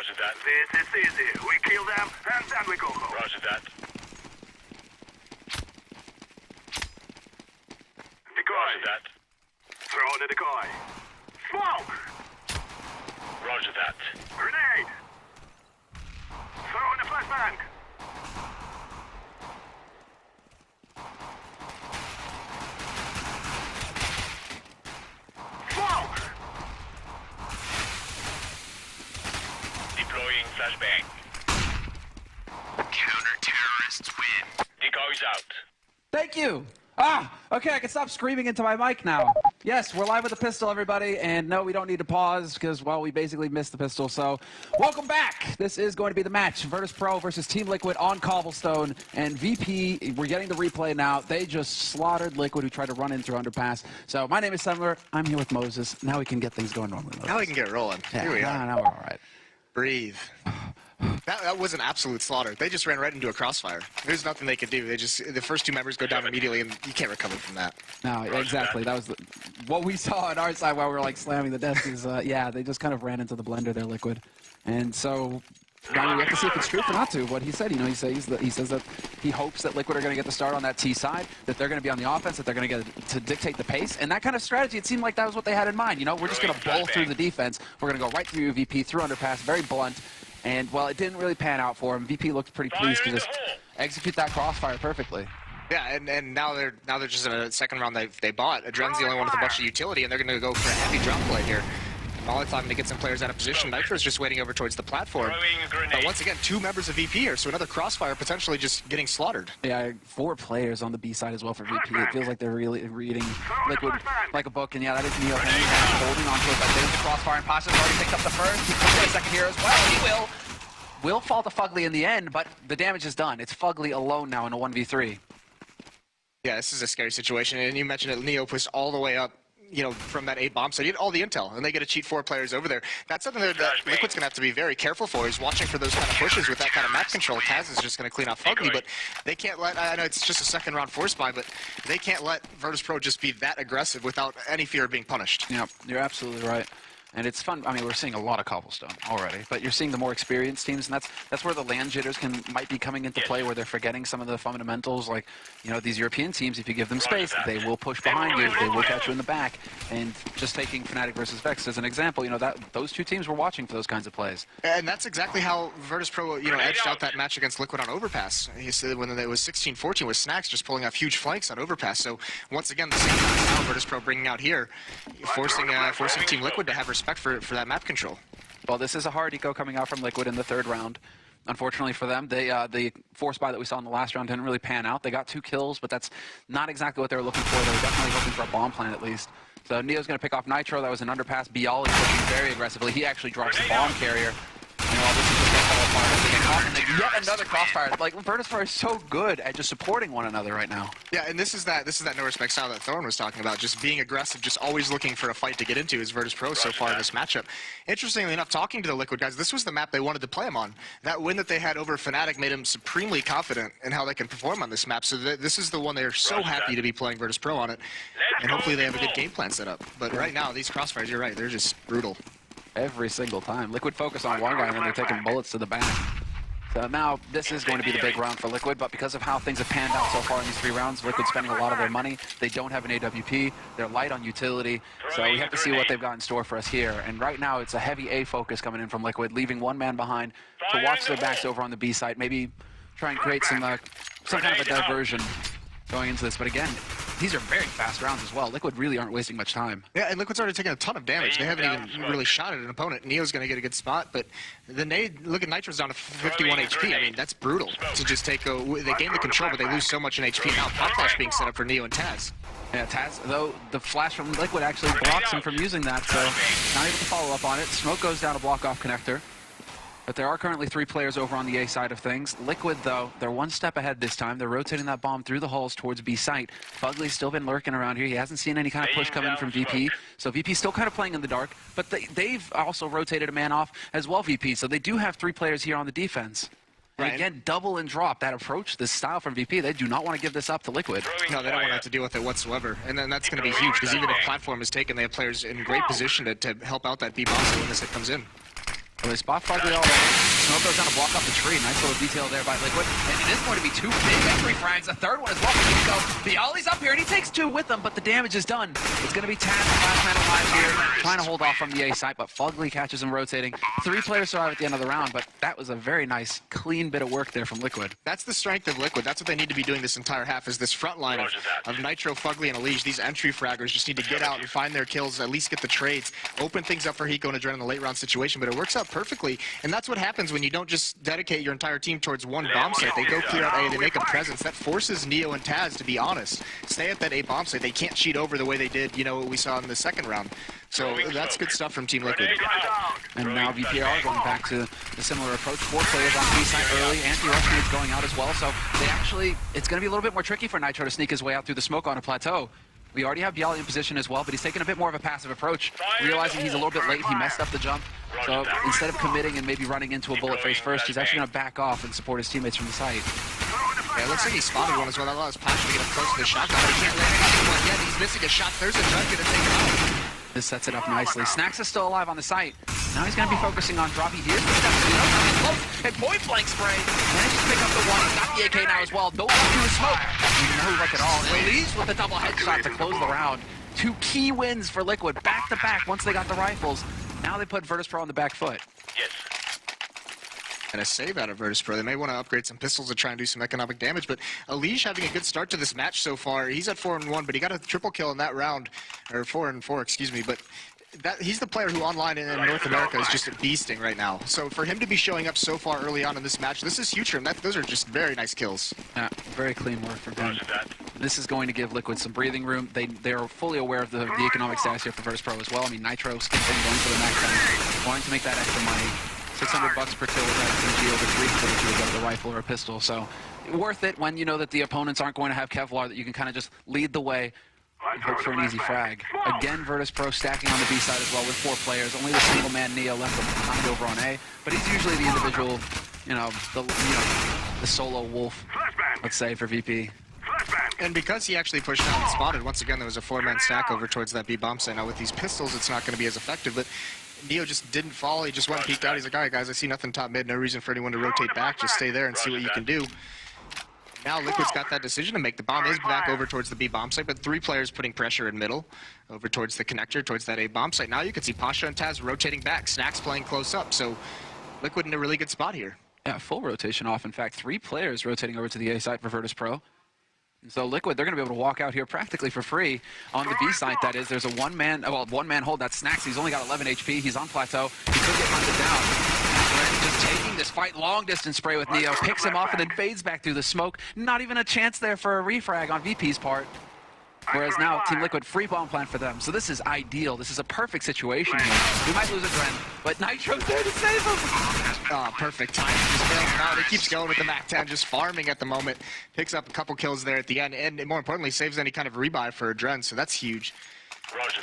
Roger that. This is easy. We kill them, and then we go home. Roger that. Decoy. Roger that. Throw the decoy. Smoke! Roger that. Grenade! Throw in a flashbang! Smoke! Deploying flashbang. Counter-terrorists win. Decoys out. Thank you. Okay, I can stop screaming into my mic now. Yes, we're live with the pistol, everybody, and no, we don't need to pause because, well, we basically missed the pistol, so welcome back. This is going to be the match, Virtus.Pro versus Team Liquid on Cobblestone, and VP, we're getting the replay now. They just slaughtered Liquid, who tried to run in through underpass. So my name is Summer. I'm here with Moses. Now we can get things going normally, Moses. Now we can get rolling. Yeah, Here we are. Now we're all right. Breathe. That was an absolute slaughter. They just ran right into a crossfire. There's nothing they could do. The first two members go down immediately, and you can't recover from that. No, exactly. That was what we saw on our side while we were like slamming the desk. Is yeah, they just kind of ran into the blender there, Liquid, and so now we have to see if it's true or not to. What he said, he says that he hopes that Liquid are going to get the start on that T side, that they're going to be on the offense, that they're going to get to dictate the pace, and that kind of strategy. It seemed like that was what they had in mind. We're just going to bowl through the defense. We're going to go right through VP, through underpass, very blunt. And, well, it didn't really pan out for him. VP looked pretty pleased to just execute that crossfire perfectly. Yeah, and now they're just in a second round they bought. Adren's the only one with a bunch of utility, and they're going to go for a heavy drop play here. Molotov to get some players out of position. Nitro's just waiting over towards the platform. But once again, two members of VP here, so another crossfire potentially just getting slaughtered. Yeah, 4 players on the B side as well for VP. It feels like they're really reading Liquid like a book, and yeah, that is Neo holding on to it, but there's the crossfire, and Pasha's already picked up the first. He could get a second here as well. He will fall to Fugly in the end, but the damage is done. It's Fugly alone now in a 1v3. Yeah, this is a scary situation, and you mentioned it, Neo pushed all the way up, from that A bomb, so you get all the intel, and they get to cheat 4 players over there. That's something that Liquid's going to have to be very careful for. He's watching for those kind of pushes with that kind of map control. Taz is just going to clean off Fugly, but they can't let, I know it's just a second round force buy, but they can't let Virtus.Pro just be that aggressive without any fear of being punished. Yeah, you're absolutely right. And it's fun. I mean, we're seeing a lot of Cobblestone already, but you're seeing the more experienced teams, and that's where the land jitters might be coming into play, where they're forgetting some of the fundamentals. Like, these European teams, if you give them space, they will push behind you, they will catch you in the back. And just taking Fnatic versus Vex as an example, those two teams were watching for those kinds of plays. And that's exactly how Virtus.Pro, edged out that match against Liquid on Overpass. He said when it was 16-14 with Snacks just pulling off huge flanks on Overpass. So once again, the same now Virtus.Pro bringing out here, forcing Team Liquid to have respect for that map control. Well, this is a hard eco coming out from Liquid in the 3rd round. Unfortunately for them, the force buy that we saw in the last round didn't really pan out. They got 2 kills, but that's not exactly what they were looking for. They were definitely hoping for a bomb plant at least. So Neo's going to pick off Nitro. That was an underpass. Bialy pushing very aggressively. He actually drops the bomb carrier. This is just a fall apart. And then yet another crossfire. Like, Virtus.Pro is so good at just supporting one another right now. Yeah, and this is that no respect style that Thorn was talking about. Just being aggressive, just always looking for a fight to get into is Virtus.Pro so far in this matchup. Interestingly enough, talking to the Liquid guys, this was the map they wanted to play him on. That win that they had over Fnatic made them supremely confident in how they can perform on this map. So this is the one they're so happy to be playing Virtus.Pro on it. And hopefully they have a good game plan set up. But right now, these crossfires, you're right, they're just brutal. Every single time. Liquid focus on one guy and then they're taking bullets to the back. So now this is going to be the big round for Liquid, but because of how things have panned out so far in these 3 rounds, Liquid spending a lot of their money. They don't have an AWP. They're light on utility. So we have to see what they've got in store for us here. And right now it's a heavy A focus coming in from Liquid, leaving one man behind to watch their backs over on the B side. Maybe try and create some kind of a diversion going into this. But again, these are very fast rounds as well. Liquid really aren't wasting much time. Yeah, and Liquid's already taken a ton of damage. They haven't even really shot at an opponent. Neo's going to get a good spot, but the nade, look at Nitro's down to 51 HP. I mean, that's brutal to just take they gain the control, but they lose so much in HP. Now, pop flash being set up for Neo and Taz. Yeah, Taz, though, the flash from Liquid actually blocks him from using that, so not able to follow up on it. Smoke goes down to block off connector. But there are currently 3 players over on the A side of things. Liquid, though, they're one step ahead this time. They're rotating that bomb through the halls towards B site. Fugly's still been lurking around here. He hasn't seen any kind of push come in from VP. So VP's still kind of playing in the dark. But they've also rotated a man off as well, VP. So they do have 3 players here on the defense. And again, double and drop. That approach, this style from VP, they do not want to give this up to Liquid. No, they don't want to have to deal with it whatsoever. And then that's going to be huge, because even if platform is taken, they have players in great position to help out that B bomb when this hit comes in. Well, they spot Fugly already. Smoke goes down to block off the tree. Nice little detail there by Liquid. And it is going to be two big entry frags. A third one as well. So Bialy's up here, and he takes two with them, but the damage is done. It's going to be Taz, the last man alive here, trying to hold off from the A site, but Fugly catches him rotating. 3 players survive at the end of the round, but that was a very nice, clean bit of work there from Liquid. That's the strength of Liquid. That's what they need to be doing this entire half, is this front line of Nitro, Fugly, and Elige. These entry fraggers just need to get out and find their kills, at least get the trades, open things up for Hiko and Adren in the late round situation, but it works out perfectly. And that's what happens when you don't just dedicate your entire team towards one bomb site. They go clear out A, they make a presence. That forces Neo and Taz to be honest. Stay at that A bomb site. They can't cheat over the way they did, you know, what we saw in the second round. So that's good stuff from Team Liquid. And now VPR going back to the similar approach. 4 players on B side early. Anti-rush nades going out as well. So they actually, it's going to be a little bit more tricky for Nitro to sneak his way out through the smoke on a plateau. We already have Bialy in position as well, but he's taking a bit more of a passive approach, realizing he's a little bit late. He messed up the jump. So instead of committing and maybe running into a bullet face first, he's actually going to back off and support his teammates from the site. Yeah, it looks like he spotted one as well. That allows Pasha to get up close to the shotgun. He can't land another one yet. He's missing a shot. There's a judge going to take him out. This sets it up nicely. Snacks is still alive on the site. Now he's going to be focusing on drop. He hears the steps. He knows how he's close. And point blank spray. Managed to pick up the one. He's got the AK now as well. Don't look to the smoke. No look at all. And leaves with the double headshot to close the round. 2 key wins for Liquid back to back once they got the rifles. Now they put Virtus.Pro on the back foot. Yes. And a save out of Virtus.Pro. They may want to upgrade some pistols to try and do some economic damage, but Elige having a good start to this match so far. He's at 4-1, but he got a triple kill in that round, or 4-4, excuse me, but he's the player who online in North America is just beasting right now. So for him to be showing up so far early on in this match, this is huge for him. Those are just very nice kills. Yeah, very clean work from him. This is going to give Liquid some breathing room. They are fully aware of the economic status here for Virtus.Pro as well. I mean, Nitro skipping, going for the max 10, wanting to make that extra money. $600 per kill with that SMG, over 300 if you get a rifle or a pistol. So worth it when you know that the opponents aren't going to have Kevlar, that you can kind of just lead the way and hope for an easy frag. Again, Virtus.Pro stacking on the B side as well with 4 players. Only the single man Neo left behind over on A, but he's usually the individual, the solo wolf, let's say, for VP. And because he actually pushed out and spotted, once again, there was a 4-man stack over towards that B bomb site. Now with these pistols, it's not going to be as effective, but Neo just didn't fall. He just went and peeked out. He's like, all right, guys, I see nothing top mid. No reason for anyone to rotate back. Just stay there and see what you can do. Now Liquid's got that decision to make. The bomb is back over towards the B bomb site, but 3 players putting pressure in middle over towards the connector, towards that A bomb site. Now you can see Pasha and Taz rotating back. Snacks playing close up. So Liquid in a really good spot here. Yeah, full rotation off. In fact, 3 players rotating over to the A site for Virtus.Pro. So Liquid, they're going to be able to walk out here practically for free on the B site, that is. There's a one-man hold. That's Snacks. He's only got 11 HP. He's on plateau. He could get hunted down. Ren just taking this fight, long-distance spray with Neo, picks him off and then fades back through the smoke. Not even a chance there for a refrag on VP's part. Whereas now, Team Liquid, free bomb plant for them. So this is ideal. This is a perfect situation here. We might lose a Dren, but Nitro's there to save him. Oh, perfect time. Just bails him out. He keeps going with the MAC-10, just farming at the moment. Picks up a couple kills there at the end, and more importantly, saves any kind of rebuy for a Dren, so that's huge.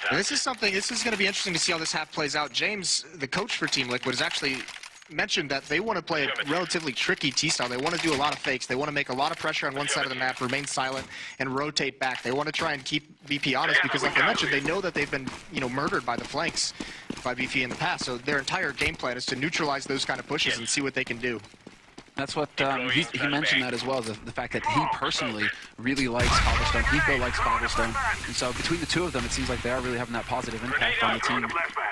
And this is going to be interesting to see how this half plays out. James, the coach for Team Liquid, has actually mentioned that they want to play a relatively tricky T-style. They want to do a lot of fakes. They want to make a lot of pressure on one side of the map, remain silent, and rotate back. They want to try and keep VP honest because, like I mentioned, they know that they've been, murdered by the flanks by VP in the past. So their entire game plan is to neutralize those kind of pushes and see what they can do. That's what he mentioned that as well, the fact that he personally really likes Cobblestone. Hiko likes Cobblestone. And so between the two of them, it seems like they are really having that positive impact on the team.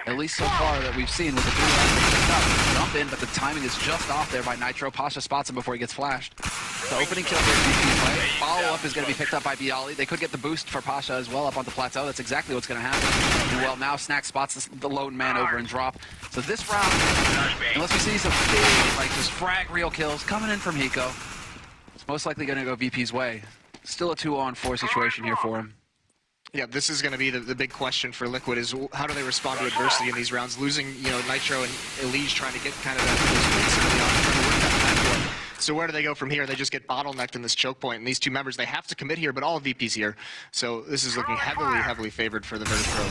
At least so far that we've seen with the 3 rounds. Jump in, but the timing is just off there by Nitro. Pasha spots him before he gets flashed. The opening kill for VP play. Follow-up is going to be picked up by Bialy. They could get the boost for Pasha as well up on the plateau. That's exactly what's going to happen. And well, now Snack spots the lone man over and drop. So this round, unless we see some big, just frag real kills coming in from Hiko, it's most likely going to go VP's way. Still a 2-on-4 situation here for him. Yeah, this is going to be the big question for Liquid is how do they respond to adversity in these rounds? Losing, Nitro and Elige trying to get kind of that. So where do they go from here? They just get bottlenecked in this choke point. And these 2 members, they have to commit here, but all of VP's here. So this is looking heavily favored for the Virtus.Pro.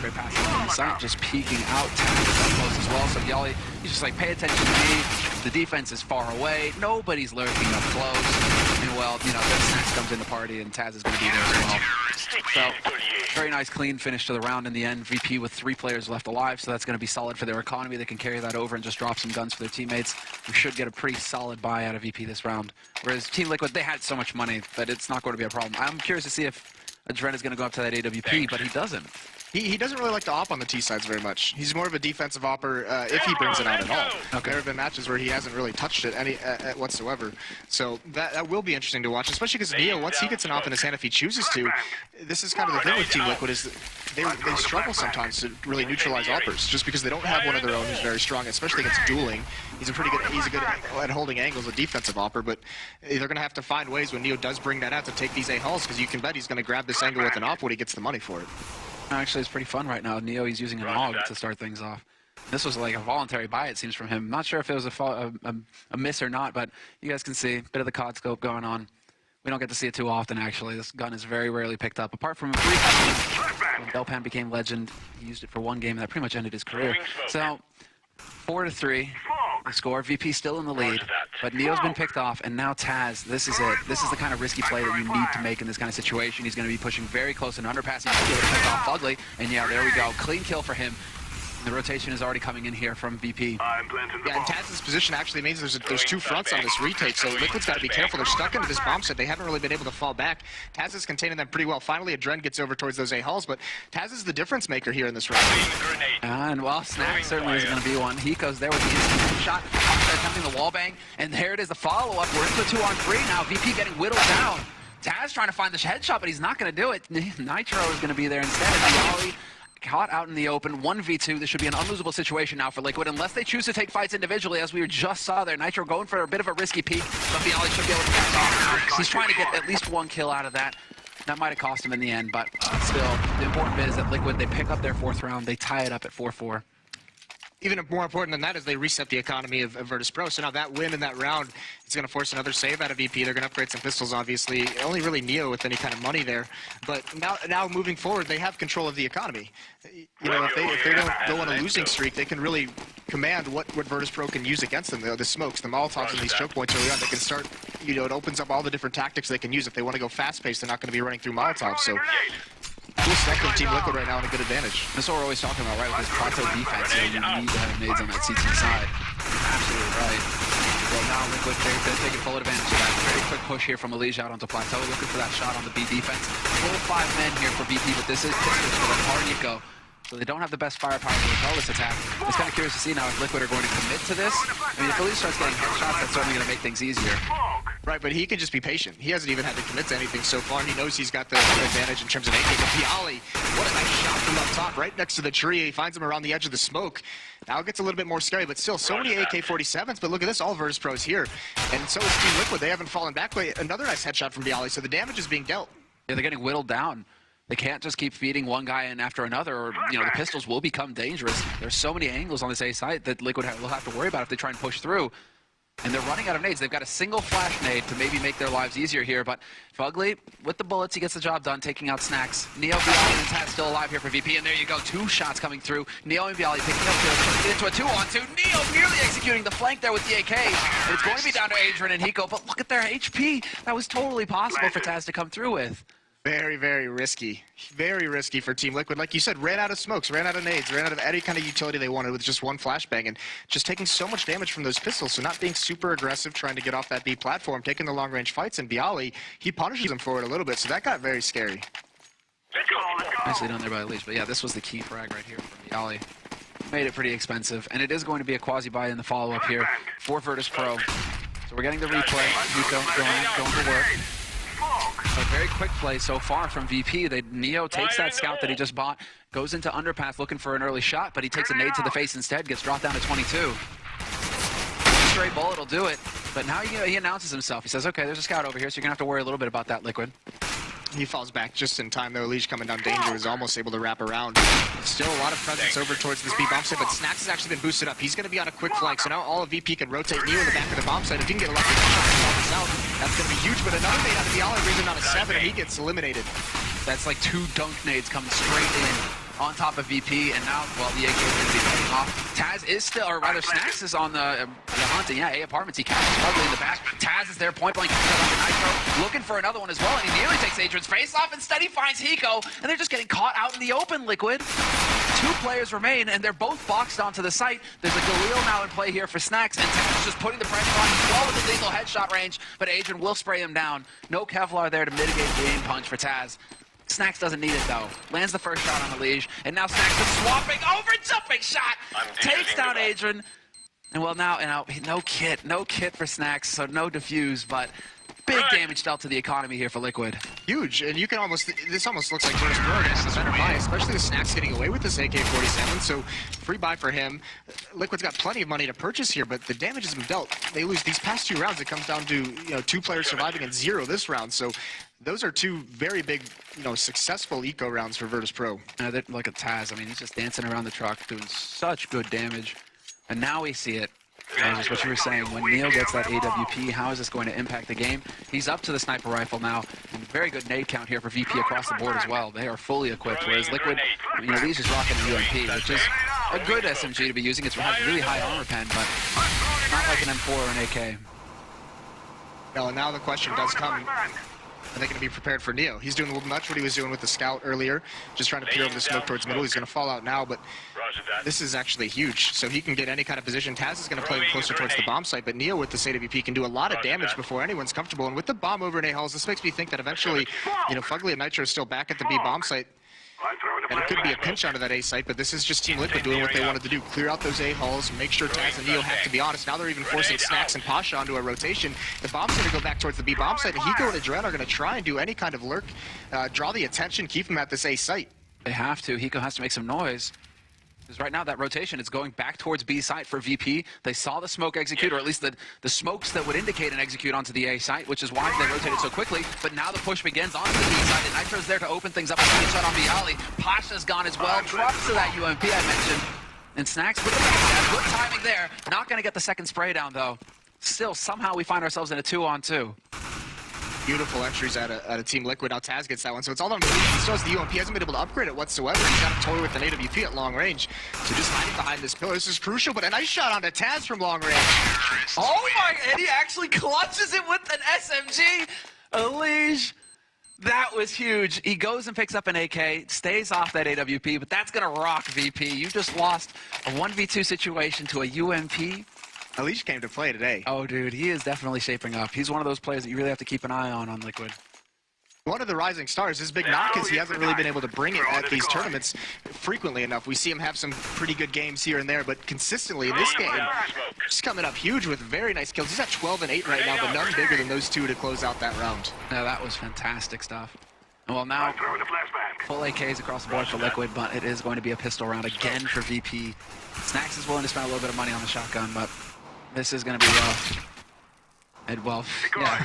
Great pass. Just peeking out, Taz up close as well. So Yali, he's just like, pay attention to me. The defense is far away. Nobody's lurking up close. And well, then Snacks comes in the party and Taz is going to be there as well. So, Collier. very nice, clean finish to the round in the end. VP with 3 players left alive, so that's going to be solid for their economy. They can carry that over and just drop some guns for their teammates. We should get a pretty solid buy out of VP this round. Whereas Team Liquid, they had so much money that it's not going to be a problem. I'm curious to see if Adren is going to go up to that AWP, but he doesn't. He doesn't really like to op on the T sides very much. He's more of a defensive opper if he brings it out at all. Okay. There have been matches where he hasn't really touched it whatsoever. So that will be interesting to watch, especially because Neo, once he gets an op in his hand, if he chooses to, this is kind of the thing with Team Liquid is that they struggle sometimes to really neutralize oppers just because they don't have one of their own who's very strong, especially against dueling. He's good at holding angles, a defensive opper, but they're going to have to find ways when Neo does bring that out to take these A hulls because you can bet he's going to grab this angle with an op when he gets the money for it. Actually, it's pretty fun right now. Neo, he's using an AUG to start things off. This was like a voluntary buy, it seems, from him. Not sure if it was a miss or not, but you guys can see a bit of the COD scope going on. We don't get to see it too often, actually. This gun is very rarely picked up. Apart from when Delpan became legend, he used it for 1 game, and that pretty much ended his career. So, 4-3. The score. VP still in the lead, but Neo's been picked off, and now Taz, this is it. This is the kind of risky play that you need to make in this kind of situation. He's going to be pushing very close and underpass. He's going to pick off Ugly, and yeah, there we go. Clean kill for him. The rotation is already coming in here from VP. Yeah, and Taz's position actually means there's 2 fronts on this retake, so Liquid's got to be careful. They're stuck into this bomb set. They haven't really been able to fall back. Taz is containing them pretty well. Finally, Adren gets over towards those A hulls, but Taz is the difference maker here in this round. And well, Snack certainly is going to be one. Hiko's there with the instant shot. Fox attempting the wall bang, and there it is, the follow-up. We're into 2-on-3 now. VP getting whittled down. Taz trying to find the headshot, but he's not going to do it. Nitro is going to be there instead. Bialy caught out in the open, 1v2. This should be an unlosable situation now for Liquid, unless they choose to take fights individually, as we just saw there. Nitro going for a bit of a risky peek, but Bialy should be able to back off now. He's trying to get at least 1 kill out of that. That might have cost him in the end, but still, the important bit is that Liquid, they pick up their 4th round. They tie it up at 4-4. Even more important than that is they reset the economy of Virtus.Pro. So now that win in that round is going to force another save out of VP. They're going to upgrade some pistols, obviously. Only really Neo with any kind of money there. But now moving forward, they have control of the economy. You know, if they don't go on a losing streak, they can really command what Virtus.Pro can use against them. The smokes, the Molotovs, and these choke points early on. They can start, you know, it opens up all the different tactics they can use. If they want to go fast-paced, they're not going to be running through Molotovs. So cool stuff with Team Liquid right now and a good advantage. That's what we're always talking about, right? With this plateau defense, you need to have nades on that CT side. Absolutely right. Well, now Liquid, they're taking full advantage of that. Very quick push here from Elige out onto plateau, looking for that shot on the B defense. Full 5 men here for VP, but this is pistols for the hard Nico. So they don't have the best firepower to repel this attack. I was kind of curious to see now if Liquid are going to commit to this. I mean, if Elige starts getting headshots, that's certainly going to make things easier. Right, but he can just be patient. He hasn't even had to commit to anything so far. He knows he's got the advantage in terms of AK. But Bialy, what a nice shot from up top, right next to the tree. He finds him around the edge of the smoke. Now it gets a little bit more scary, but still, so many AK-47s. But look at this, all Virtus.Pro's here. And so is Team Liquid. They haven't fallen back. Another nice headshot from Bialy, so the damage is being dealt. Yeah, they're getting whittled down. They can't just keep feeding one guy in after another, or you know, the pistols will become dangerous. There's so many angles on this A site that Liquid will have to worry about if they try and push through. And they're running out of nades. They've got a single flash nade to maybe make their lives easier here, but Fugly, with the bullets, he gets the job done, taking out Snacks. Neo, Bialy, and Taz still alive here for VP, and there you go, 2 shots coming through. Neo and Bialy picking up kills, into a 2-on-2. Neo nearly executing the flank there with the AK. And it's going to be down to Adrian and Hiko, but look at their HP. That was totally possible for Taz to come through with. Very, very risky. Very risky for Team Liquid. Like you said, ran out of smokes, ran out of nades, ran out of any kind of utility they wanted with just 1 flashbang, and just taking so much damage from those pistols, so not being super aggressive, trying to get off that B platform, taking the long-range fights, and Bialy, he punishes him for it a little bit, so that got very scary. Nicely done there by Elige, but yeah, this was the key frag right here from Bialy. Made it pretty expensive, and it is going to be a quasi-buy in the follow-up here for Virtus.Pro. So we're getting the replay. Hiko going to work. A very quick play so far from VP. Neo takes that scout that he just bought, goes into underpath looking for an early shot, but he takes a nade to the face instead, gets dropped down to 22. Straight bullet will do it, but now he announces himself. He says, okay, there's a scout over here, so you're going to have to worry a little bit about that, Liquid. He falls back just in time, though. Elige coming down danger was almost able to wrap around. Still a lot of presence over towards this B bomb site, but Snacks has actually been boosted up. He's going to be on a quick flank, so now all of VP can rotate Neo in the back of the bomb site. If he can get a lucky shot to help us out, that's going to be huge. But another nade out of Bialy brings him down to 7, and he gets eliminated. That's like 2 dunk nades coming straight in on top of VP, and now, well, the AK is going to be paying off. Taz is still, or rather, Snacks is on the hunting. Yeah, A Apartments, he catches Fugly in the back. Taz is there, point blank, Nitro, looking for another one as well, and he nearly takes Adrian's face off. Instead, he finds Hiko, and they're just getting caught out in the open, Liquid. 2 players remain, and they're both boxed onto the site. There's a Galil now in play here for Snacks, and Taz is just putting the pressure on. He's well within lethal headshot range, but Adrian will spray him down. No Kevlar there to mitigate the aim punch for Taz. Snacks doesn't need it, though. Lands the first shot on the Liege, and now Snacks is swapping over, jumping shot, takes down Adrian. And well, now no kit for Snacks, so no defuse, but big damage dealt to the economy here for Liquid. Huge, and you can this almost looks like Virtus.Pro against the better buy, especially the Snacks getting away with this AK-47, so free buy for him. Liquid's got plenty of money to purchase here, but the damage has been dealt. They lose these past 2 rounds. It comes down to 2 players surviving and 0 this round, so those are 2 very big, successful eco rounds for Virtus.Pro. Look at Taz. I mean, he's just dancing around the truck, doing such good damage, and now we see it. Just what you were saying, when Neil gets that AWP, how is this going to impact the game? He's up to the sniper rifle now, and very good nade count here for VP across the board as well. They are fully equipped, whereas Liquid, Lee's just rocking a UMP, which is a good SMG to be using. It's has really high armor pen, but not like an M4 or an AK. No, and now the question does come. Are they going to be prepared for Neo? He's doing much what he was doing with the scout earlier, just trying to peer over the smoke towards middle. He's going to fall out now, but this is actually huge, so he can get any kind of position. Taz is going to play closer towards the bomb site, but Neo with this AWP can do a lot of damage before anyone's comfortable. And with the bomb over in A-Halls, this makes me think that eventually, Fugly and Nitro are still back at the B bomb site. And it could be a pinch onto that A site, but this is just Team Liquid doing what they wanted to do. Clear out those A-halls, make sure Taz and Neo have to be honest. Now they're even forcing Snacks and Pasha onto a rotation. The bomb's going to go back towards the B bomb site, and Hiko and Adren are going to try and do any kind of lurk, draw the attention, keep them at this A site. They have to. Hiko has to make some noise. Because right now that rotation is going back towards B site for VP. They saw the smoke execute, or at least the smokes that would indicate an execute onto the A site, which is why they rotated so quickly. But now the push begins onto the B site, and Nitro's there to open things up. Shot on Viali. Pasha's gone as well. Drops to that UMP I mentioned. And Snacks with the backstab. Good timing there. Not going to get the second spray down, though. Still, somehow we find ourselves in a 2-on-2. Beautiful entries out of Team Liquid. Now Taz gets that one, so it's all on Mirage. He still has the UMP. He hasn't been able to upgrade it whatsoever. He's got a toy with an AWP at long range. So just hiding behind this pillar. This is crucial, but a nice shot onto Taz from long range. Oh my, and he actually clutches it with an SMG. Elige. That was huge. He goes and picks up an AK, stays off that AWP, but that's going to rock VP. You just lost a 1v2 situation to a UMP. Elige came to play today. Oh, dude, he is definitely shaping up. He's one of those players that you really have to keep an eye on Liquid. One of the rising stars. His big knock is he hasn't really been able to bring it at these tournaments frequently enough. We see him have some pretty good games here and there, but consistently in this game, just coming up huge with very nice kills. He's at 12 and 8 right now, but none bigger than those 2 to close out that round. No, that was fantastic stuff. Well, now, full AKs across the board for Liquid, but it is going to be a pistol round again for VP. Snacks is willing to spend a little bit of money on the shotgun, but this is going to be rough. And well, yeah.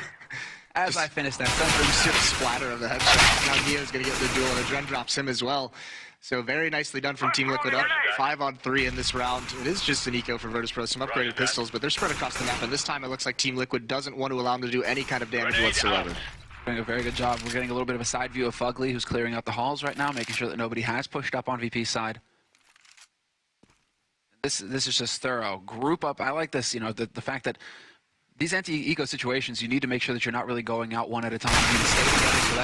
As I finish that sentence, just splatter of the headshot. Now Neo's going to get the duel, and Adren drops him as well. So very nicely done from Team Liquid, up 5-on-3 in this round. It is just an eco for Virtus.Pro, some upgraded pistols, but they're spread across the map, and this time it looks like Team Liquid doesn't want to allow them to do any kind of damage whatsoever. Doing a very good job. We're getting a little bit of a side view of Fugly, who's clearing out the halls right now, making sure that nobody has pushed up on VP's side. This is just thorough. Group up. I like this, the fact that these anti-eco situations, you need to make sure that you're not really going out one at a time. You need to stay together so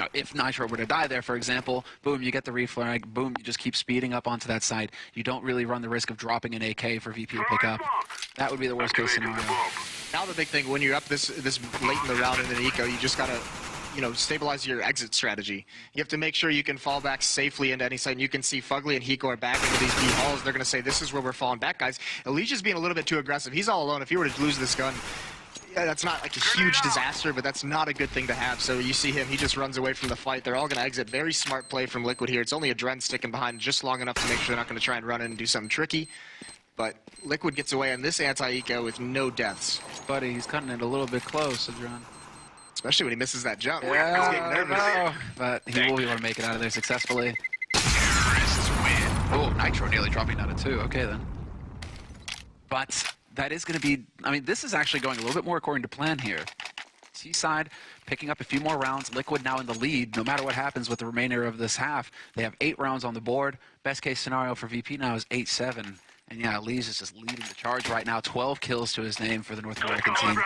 that, if Nitro were to die there, for example, boom, you get the reflag, boom, you just keep speeding up onto that side. You don't really run the risk of dropping an AK for VP to pick up. That would be the worst case scenario. Now the big thing, when you're up this late in the round in an eco, you just got to stabilize your exit strategy. You have to make sure you can fall back safely into any site. And you can see Fugly and Hiko are back into these B halls. They're going to say, this is where we're falling back, guys. Elige is being a little bit too aggressive. He's all alone. If he were to lose this gun, yeah, that's not like a huge disaster, but that's not a good thing to have. So you see him, he just runs away from the fight. They're all going to exit. Very smart play from Liquid here. It's only Adren sticking behind just long enough to make sure they're not going to try and run in and do something tricky. But Liquid gets away on this anti-eco with no deaths. Buddy, he's cutting it a little bit close, Adren. Especially when he misses that jump. Yeah, He's getting nervous. But he will be able to make it out of there successfully. Oh, Nitro nearly dropping down to 2. Okay, then. But that is going to be... this is actually going a little bit more according to plan here. T side picking up a few more rounds. Liquid now in the lead. No matter what happens with the remainder of this half, they have 8 rounds on the board. Best case scenario for VP now is 8-7. And yeah, Lee's is just leading the charge right now. 12 kills to his name for the North American team.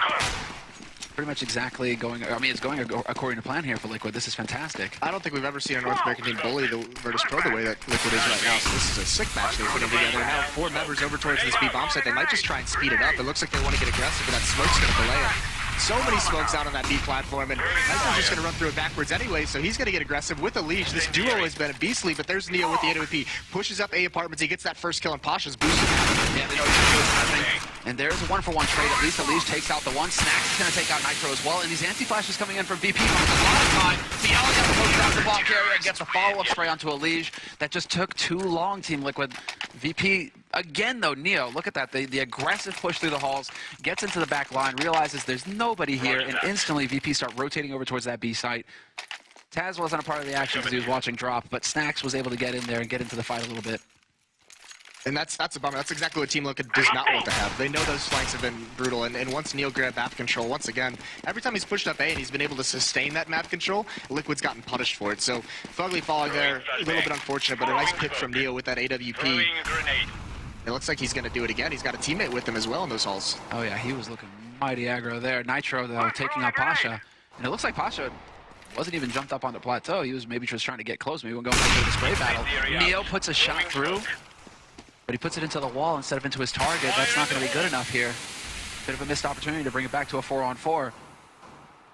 Pretty much exactly going, I mean, it's going according to plan here for Liquid. This is fantastic. I don't think we've ever seen a North American team bully the Virtus.Pro the way that Liquid is right now. So this is a sick match they're putting together. Now 4 members over towards this B bomb site. They might just try and speed it up. It looks like they want to get aggressive, but that smoke's going to delay it. So many smokes out on that B platform, and Nitro's just going to run through it backwards anyway, so he's going to get aggressive with a leash. This duo has been beastly, but there's Neo with the AWP. Pushes up A apartments. He gets that first kill, and Pasha's boosted. Yeah, they know what's happening. And there's a 1-for-1 trade. At least the leash takes out the one. Snacks is going to take out Nitro as well, and these anti-flashes coming in from VP from a lot of time. Bialy goes down the block area and gets a follow-up spray onto a leash. That just took too long, Team Liquid. VP, again though, Neo, look at that. The aggressive push through the halls, gets into the back line, realizes there's nobody here, and instantly VP start rotating over towards that B site. Taz wasn't a part of the action because he was watching drop, but Snacks was able to get in there and get into the fight a little bit. And that's a bummer. That's exactly what Team Liquid does not want to have. They know those flanks have been brutal, and once Neil grabbed map control, once again, every time he's pushed up A and he's been able to sustain that map control, Liquid's gotten punished for it. So Fugly falling there, a little bit unfortunate, but a nice pick from Neil with that AWP. It looks like he's going to do it again. He's got a teammate with him as well in those halls. Oh yeah, he was looking mighty aggro there. Nitro, though, taking out Pasha. And it looks like Pasha wasn't even jumped up on the plateau. He was maybe just trying to get close, maybe going into the spray battle. Neo puts a shot through, but he puts it into the wall instead of into his target. That's not going to be good enough here. Bit of a missed opportunity to bring it back to a 4-on-4.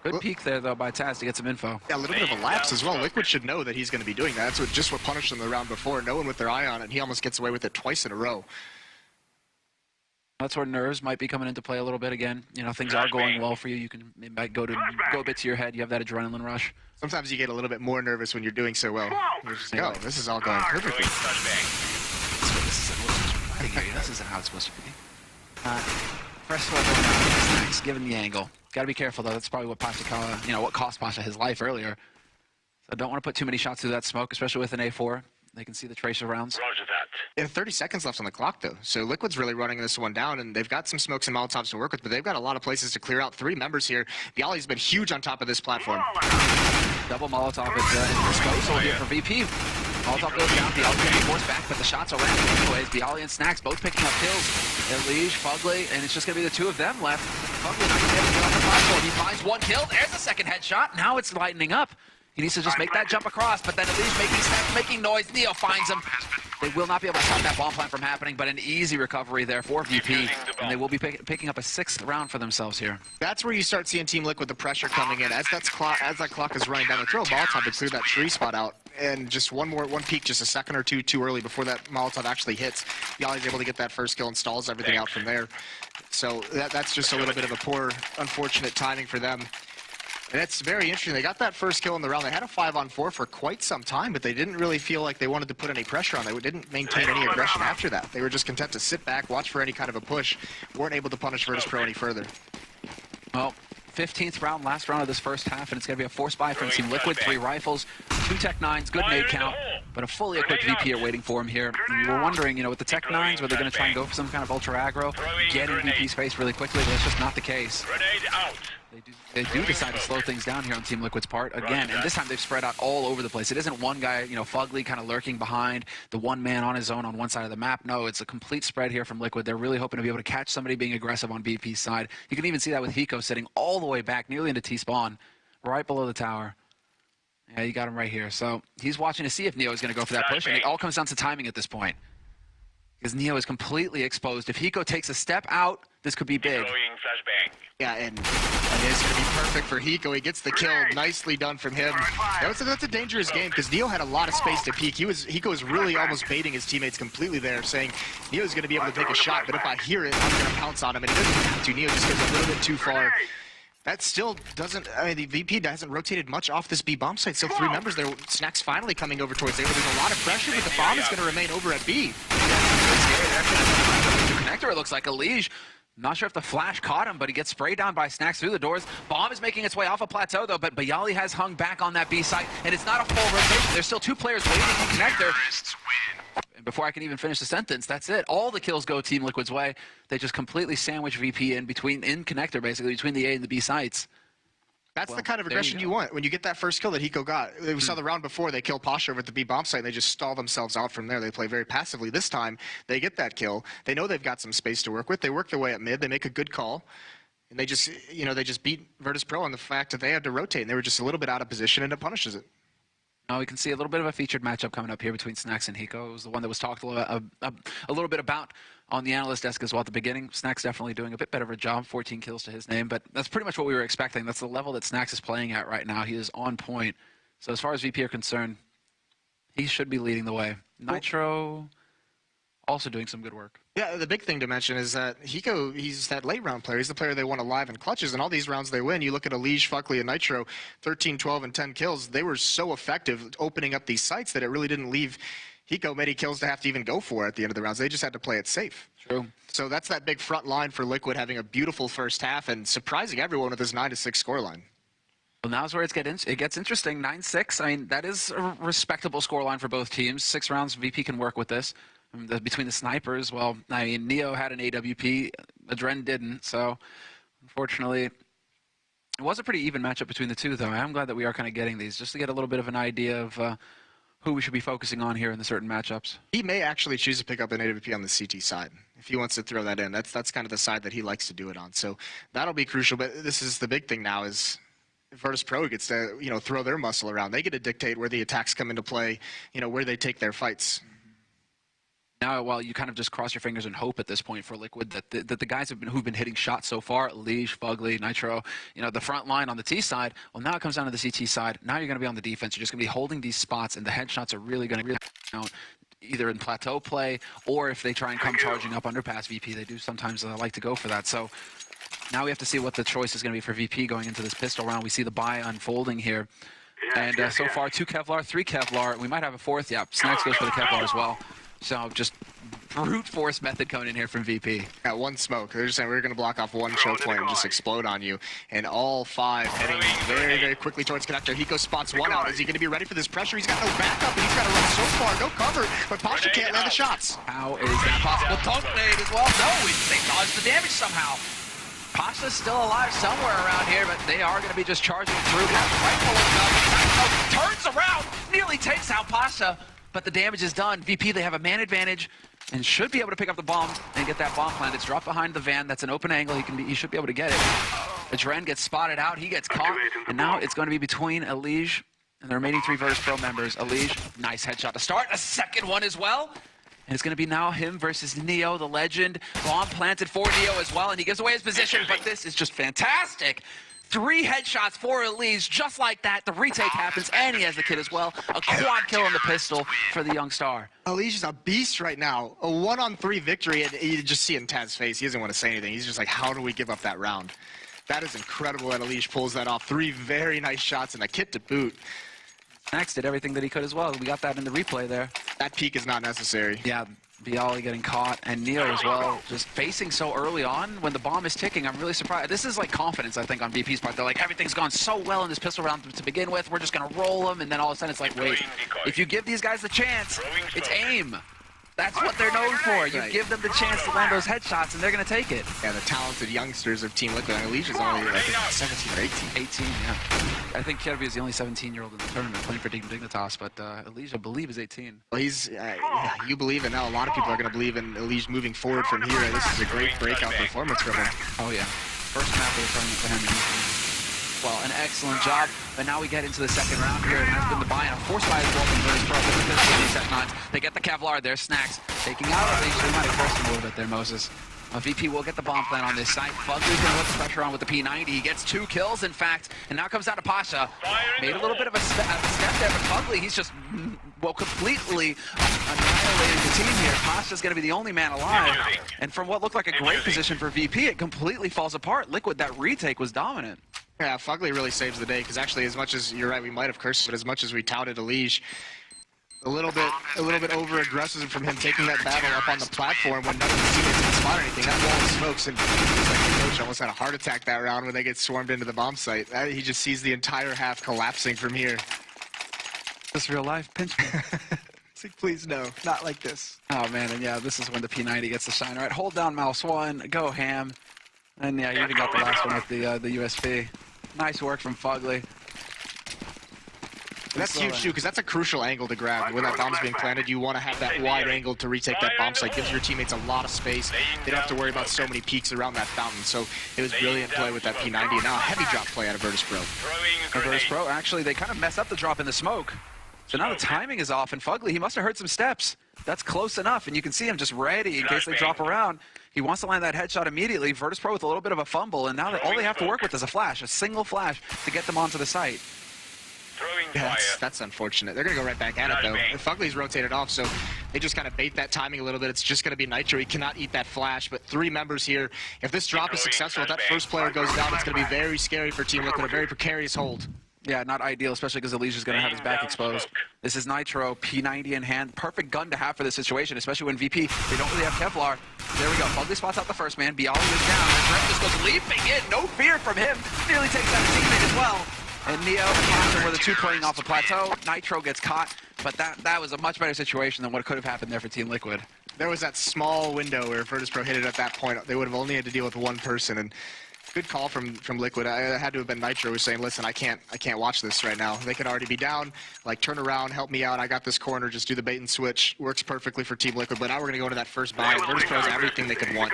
Good peek there, though, by Taz to get some info. Yeah, a little bit of a lapse as well. Liquid should know that he's going to be doing that. That's just what punished him the round before. No one with their eye on it, and he almost gets away with it twice in a row. That's where nerves might be coming into play a little bit again. You know, things are going well for you. You can might go a bit to your head. You have that adrenaline rush. Sometimes you get a little bit more nervous when you're doing so well. You're just like, oh, this is all going perfectly. This isn't how it's supposed to be. First of all, Snacks, given the angle. Got to be careful, though. That's probably what Pasha, you know, what cost Pasha his life earlier. So don't want to put too many shots through that smoke, especially with an A4. They can see the tracer rounds. Roger that. And 30 seconds left on the clock, though. So Liquid's really running this one down, and they've got some smokes and Molotovs to work with, but they've got a lot of places to clear out. 3 members here. Bialy's been huge on top of this platform. Double Molotov at disposal here for VP. Molotov goes down, Bialy can be forced back, but the shots are landing anyways. Bialy and Snacks both picking up kills. Elige, Fugly, and it's just going to be the 2 of them left. Fugly not going to be able to get off the platform. He finds 1 kill. There's a second headshot. Now it's lightening up. He needs to just make that jump across, but then Elige making noise. Neo finds him. They will not be able to stop that bomb plant from happening, but an easy recovery there for VP, and they will be picking up a 6th round for themselves here. That's where you start seeing Team Liquid the pressure coming in. As that clock is running down, they throw a Molotov to clear that tree spot out, and just one peek, just a second or two too early before that Molotov actually hits. Bialy's able to get that first kill and stalls everything out from there. So that's just a little bit of a poor, unfortunate timing for them. And it's very interesting. They got that first kill in the round. They had a 5-on-4 for quite some time, but they didn't really feel like they wanted to put any pressure on. They didn't maintain any aggression after that. They were just content to sit back, watch for any kind of a push. Weren't able to punish Virtus.Pro any further. Well, 15th round, last round of this first half, and it's going to be a force buy from Team Liquid. 3 rifles, 2 Tech 9s, good nade count, but a fully equipped VP are waiting for him here. And you were wondering, you know, with the Tech 9s, were they going to try and go for some kind of ultra aggro, get in VP space really quickly, but it's just not the case. Grenade out. They do decide to slow things down here on Team Liquid's part again, and this time they've spread out all over the place. It isn't one guy, you know, Fugly kind of lurking behind, the one man on his own on one side of the map. No, it's a complete spread here from Liquid. They're really hoping to be able to catch somebody being aggressive on VP's side. You can even see that with Hiko sitting all the way back, nearly into T-spawn, right below the tower. Yeah, you got him right here. So he's watching to see if Neo is going to go for that push, and it all comes down to timing at this point. Because Neo is completely exposed. If Hiko takes a step out, this could be big. Yeah, and it's going to be perfect for Hiko. He gets the kill. Nicely done from him. That's a dangerous game because Neo had a lot of space to peek. Hiko was really almost baiting his teammates completely there, saying Neo's going to be able to take a shot, but if I hear it, I'm going to pounce on him. And he doesn't have to. Neo just goes a little bit too far. That still doesn't, I mean, the VP hasn't rotated much off this B bomb site. Still 3 members there. Snacks finally coming over towards A. There's a lot of pressure, but the bomb is going to remain over at B. Connector, it looks like Elige. Not sure if the flash caught him, but he gets sprayed down by Snacks through the doors. Bomb is making its way off a plateau, though, but Bialy has hung back on that B site, and it's not a full rotation. There's still 2 players waiting in Connector. And before I can even finish the sentence, that's it. All the kills go Team Liquid's way. They just completely sandwich VP in Connector, basically, between the A and the B sites. That's Well, the kind of there you aggression you go. want. When you get that first kill that Hiko got, we saw the round before, they kill Pasha over at the B bomb site, and they just stall themselves out from there. They play very passively. This time, they get that kill. They know they've got some space to work with. They work their way up mid. They make a good call. And they just, they just beat Virtus.Pro on the fact that they had to rotate, and they were just a little bit out of position, and it punishes it. Now we can see a little bit of a featured matchup coming up here between Snacks and Hiko. It was the one that was talked a little bit about on the analyst desk as well at the beginning. Snacks definitely doing a bit better of a job, 14 kills to his name, but that's pretty much what we were expecting. That's the level that Snacks is playing at right now. He is on point. So as far as VP are concerned, he should be leading the way. Nitro also doing some good work. Yeah, the big thing to mention is that Hiko, he's that late round player. He's the player they want alive in clutches, and all these rounds they win. You look at Elige, Fuckley, and Nitro, 13, 12, and 10 kills. They were so effective opening up these sites that it really didn't leave Hiko many kills to have to even go for at the end of the rounds. They just had to play it safe. True. So that's that big front line for Liquid having a beautiful first half and surprising everyone with this 9-6 scoreline. Well, now's where it gets interesting. 9-6. I mean, that is a respectable scoreline for both teams. 6 rounds, VP can work with this. Between the snipers, well, I mean, Neo had an AWP, Adren didn't, so unfortunately, it was a pretty even matchup between the two, though. I'm glad that we are kind of getting these, just to get a little bit of an idea of who we should be focusing on here in the certain matchups. He may actually choose to pick up an AWP on the CT side, if he wants to throw that in. That's kind of the side that he likes to do it on, so that'll be crucial, but this is the big thing now is Virtus.Pro gets to, throw their muscle around. They get to dictate where the attacks come into play, where they take their fights. Now, well, you kind of just cross your fingers and hope at this point for Liquid that the guys who've been hitting shots so far, Elige, Fugley, Nitro, the front line on the T side, well, now it comes down to the CT side. Now you're going to be on the defense. You're just going to be holding these spots, and the headshots are really going to be either in plateau play or if they try and come charging up underpass VP. They do sometimes like to go for that. So now we have to see what the choice is going to be for VP going into this pistol round. We see the buy unfolding here. And so far, 2 Kevlar, 3 Kevlar. We might have a 4th. Yeah, Snacks goes for the Kevlar as well. So just brute force method coming in here from VP. Got one smoke. They're just saying we're going to block off one choke point and just explode on you. And all 5 heading very, very quickly towards connector. Hiko spots one out. Is he going to be ready for this pressure? He's got no backup, and he's got to run so far. No cover, but Pasha can't land the shots. How is that possible? Dunk nade as well. No, they dodged the damage somehow. Pasha's still alive somewhere around here, but they are going to be just charging through. Rifle turns around, nearly takes out Pasha. But the damage is done. VP, they have a man advantage and should be able to pick up the bomb and get that bomb planted. It's dropped behind the van. That's an open angle. He should be able to get it. Adren gets spotted out. He gets caught. And now it's going to be between Elige and the remaining 3 Virtus.Pro members. Elige, nice headshot to start. A second one as well. And it's going to be now him versus Neo, the legend. Bomb planted for Neo as well, and he gives away his position. But this is just fantastic. 3 headshots for Elige, just like that. The retake happens, and he has the kid as well. A quad kill on the pistol for the young star. Elige is a beast right now. A 1-on-3 victory, and you just see it in Taz's face. He doesn't want to say anything. He's just like, how do we give up that round? That is incredible that Elige pulls that off. 3 very nice shots and a kit to boot. Max did everything that he could as well. We got that in the replay there. That peek is not necessary. Yeah, Bialy getting caught, and Neo as well, just facing so early on when the bomb is ticking. I'm really surprised. This is like confidence, I think, on VP's part. They're like, everything's gone so well in this pistol round to begin with. We're just going to roll them, and then all of a sudden it's like, wait, if you give these guys the chance, it's aim. That's what they're known for. You give them the chance to land those headshots, and they're going to take it. Yeah, the talented youngsters of Team Liquid. Elige is only, I think, 17 or 18. 18, yeah. I think Kirby is the only 17-year-old in the tournament playing for Team Dignitas, but Elige, I believe, is 18. Well, he's, you believe it now. A lot of people are going to believe in Elige moving forward from here. This is a great breakout performance from him. Oh, yeah. First map of the tournament for him. Well, an excellent job. But now we get into the second round here. It has been the buy-in. A force buy as well from Virtus.Pro. They get the Kevlar there. Snacks taking out Elige. We might have cursed him a little bit there, Moses. VP will get the bomb plant on this site. Fugley's going to put the pressure on with the P90. He gets 2 kills, in fact, and now comes down to Pasha. Made a little bit of a step there, but Fugley, he's just, well, completely annihilated the team here. Pasha's going to be the only man alive. And from what looked like a great position for VP, it completely falls apart. Liquid, that retake was dominant. Yeah, Fugley really saves the day, because actually, as much as, you're right, we might have cursed, but as much as we touted Elige, a little bit over-aggressive from him taking that battle up on the platform when none of his teammates can spot anything. That wall of smokes, and it's like the coach almost had a heart attack that round when they get swarmed into the bomb site. He just sees the entire half collapsing from here. This real life, pinch me. It's like, please no, not like this. Oh man, and yeah, this is when the P90 gets the shine. All right, hold down mouse 1, go ham. And yeah, you even got the last one with the USP. Nice work from Fugly. That's huge too, because that's a crucial angle to grab. When that bomb's being planted, you want to have that wide angle to retake that bomb site. Gives your teammates a lot of space. They don't have to worry about so many peaks around that fountain. So it was brilliant play with that P90, and now a heavy drop play out of Virtus.Pro. Virtus.Pro, actually, they kind of mess up the drop in the smoke. So now the timing is off, and Fugly, he must have heard some steps. That's close enough, and you can see him just ready in case they drop around. He wants to land that headshot immediately. Virtus.Pro with a little bit of a fumble, and now all they have to work with is a flash, a single flash to get them onto the site. Yeah, that's unfortunate. They're going to go right back at it, though. Fugly's rotated off, so they just kind of bait that timing a little bit. It's just going to be Nitro. He cannot eat that flash, but 3 members here. If this drop is successful, if that first player goes down, it's going to be very scary for Team Liquid, a very precarious hold. Yeah, not ideal, especially because Alicia's going to have his back exposed. This is Nitro, P90 in hand. Perfect gun to have for this situation, especially when VP, they don't really have Kevlar. There we go. Fugly spots out the first man. Bialy is down. And Brent just goes leaping in. No fear from him. Nearly takes out his teammate as well. And Neo and Monster were the 2 playing off the plateau. Nitro gets caught, but that was a much better situation than what could have happened there for Team Liquid. There was that small window where Virtus.Pro hit it at that point. They would have only had to deal with 1 person, and good call from Liquid. I had to have been Nitro who was saying, listen, I can't watch this right now. They could already be down. Like, turn around, help me out. I got this corner. Just do the bait and switch. Works perfectly for Team Liquid. But now we're going to go into that first buy. Virtus.Pro has everything they could want.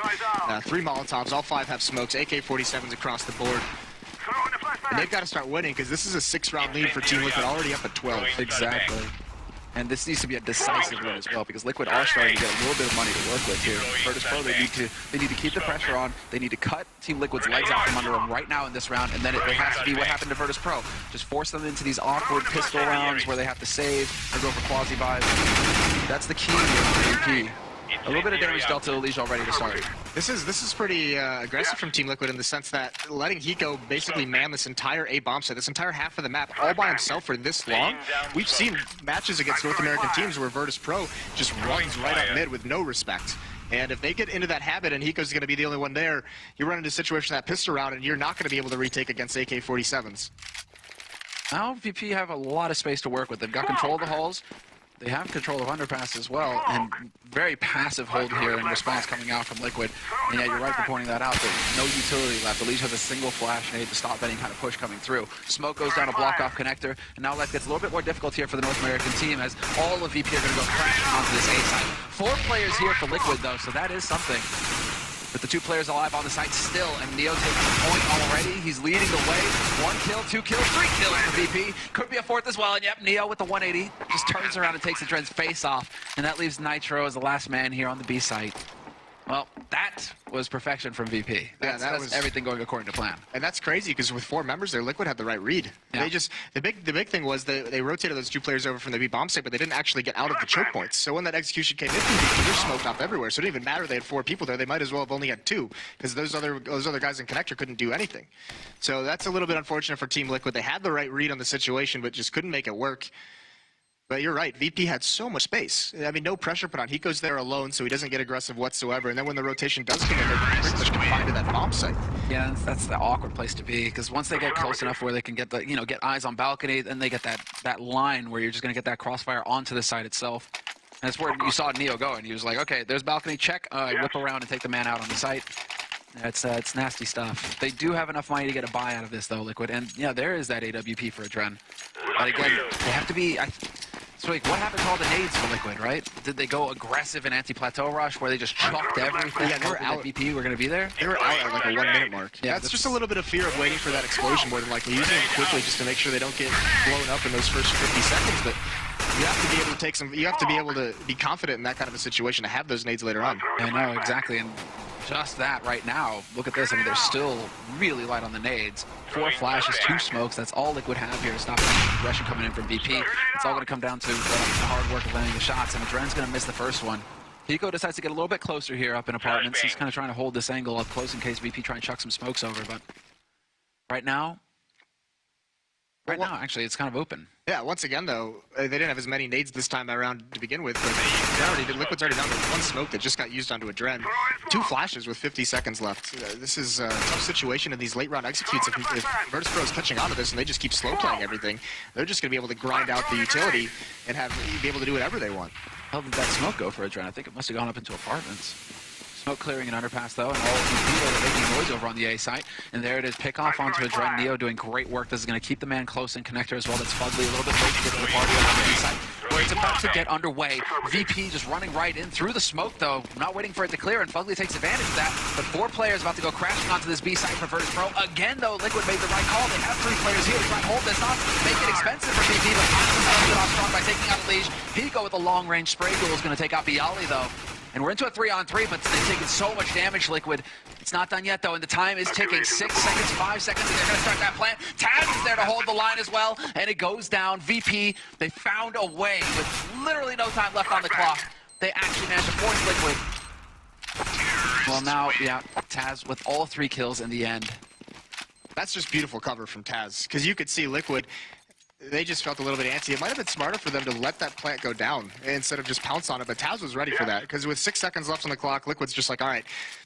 3 Molotovs. All 5 have smokes. AK-47s across the board. And they've got to start winning because this is a 6-round lead for Team Liquid, already up at 12. Exactly. And this needs to be a decisive win as well, because Liquid are starting to get a little bit of money to work with here. Virtus.Pro, they need to keep the pressure on. They need to cut Team Liquid's legs out from under them right now in this round, and then it has to be what happened to Virtus.Pro. Just force them into these awkward pistol rounds where they have to save or go for quasi-buys. That's the key here for VP. A little bit of damage dealt to Alicia already to start. This is pretty aggressive from Team Liquid in the sense that letting Hiko basically man this entire A bomb set, this entire half of the map, all by himself for this long. We've seen matches against North American teams where Virtus.Pro just runs right up mid with no respect. And if they get into that habit and Hiko's going to be the only one there, you run into a situation that pistol round and you're not going to be able to retake against AK-47s. Now VP have a lot of space to work with. They've got control of the hulls. They have control of underpass as well, and very passive hold here in response coming out from Liquid. And yeah, you're right for pointing that out. There's no utility left. Alicia has a single flash nade to stop any kind of push coming through. Smoke goes down a block off connector, and now that gets a little bit more difficult here for the North American team as all of VP are going to go crashing onto this A side. 4 players here for Liquid though, so that is something. With the 2 players alive on the site still, and Neo taking the point already. He's leading the way. 1 kill, 2 kills, 3 kills for VP. Could be a 4th as well, and yep, Neo with the 180 just turns around and takes the Dren's face off, and that leaves Nitro as the last man here on the B site. Well, that was perfection from VP. That's everything going according to plan. And that's crazy because with 4 members there, Liquid had the right read. Yeah. They just the big thing was they rotated those 2 players over from the B bomb site, but they didn't actually get out of the choke points. So when that execution came in, they're smoked off everywhere. So it didn't even matter they had 4 people there. They might as well have only had 2 because those other guys in connector couldn't do anything. So that's a little bit unfortunate for Team Liquid. They had the right read on the situation, but just couldn't make it work. But you're right, VP had so much space. I mean, no pressure put on. Hiko's there alone, so he doesn't get aggressive whatsoever. And then when the rotation does come in, they're pretty much confined to that bomb site. Yeah, that's the awkward place to be, because once they get close enough where they can get get eyes on balcony, then they get that line where you're just going to get that crossfire onto the site itself. And that's where you saw Neo go, and he was like, okay, there's balcony, check, whip around and take the man out on the site. It's nasty stuff. They do have enough money to get a buy out of this, though, Liquid. And, yeah, there is that AWP for a Dren. But, again, they have to be... So, like, what happened to all the nades for Liquid, right? Did they go aggressive in anti-plateau rush where they just chalked everything? Yeah, they were out. VP were going to be there? They were out at like a 1-minute mark. Yeah, that's just a little bit of fear of waiting for that explosion more than likely. Using it quickly just to make sure they don't get blown up in those first 50 seconds. But you have to be able to take some... You have to be able to be confident in that kind of a situation to have those nades later on. I know, exactly. And just that right now, look at this. I mean, they're still really light on the nades. 4 flashes, 2 smokes. That's all Liquid have here to stop the aggression coming in from VP. It's all going to come down to the hard work of landing the shots, and Dren's going to miss the first one. Hiko decides to get a little bit closer here up in apartments. He's kind of trying to hold this angle up close in case VP try and chuck some smokes over, but right now, actually, it's kind of open. Yeah, once again, though, they didn't have as many nades this time around to begin with, but Liquid's already down to 1 smoke that just got used onto a Dren. 2 flashes with 50 seconds left. This is a tough situation in these late-round executes. If Virtus.Pro is catching on to this and they just keep slow-playing everything, they're just going to be able to grind out the utility and be able to do whatever they want. How did that smoke go for a Dren? I think it must have gone up into apartments. Smoke clearing an underpass though, and all of these people are making noise over on the A site. And there it is, pick off onto a Dren. Neo doing great work. This is going to keep the man close in connector as well. That's Fugly a little bit late to get to the party on the B site, where it's about to get underway. VP just running right in through the smoke though, not waiting for it to clear, and Fugly takes advantage of that. But 4 players about to go crashing onto this B site for Virtus.Pro. Again though, Liquid made the right call. They have 3 players here to try and hold this off, make it expensive for VP, but Fox is off strong by taking out Liege. Pico with a long-range spray duel is going to take out Bialy though. And we're into a 3-on-3, but they've taken so much damage, Liquid. It's not done yet, though, and the time is ticking. 6 seconds, 5 seconds, and they're going to start that plant. Taz is there to hold the line as well, and it goes down. VP, they found a way with literally no time left on the clock. They actually managed to force Liquid. Well, now, yeah, Taz with all 3 kills in the end. That's just beautiful cover from Taz, because you could see Liquid, they just felt a little bit antsy. It might have been smarter for them to let that plant go down instead of just pounce on it, but Taz was ready for that, because with 6 seconds left on the clock, Liquid's just like, all right,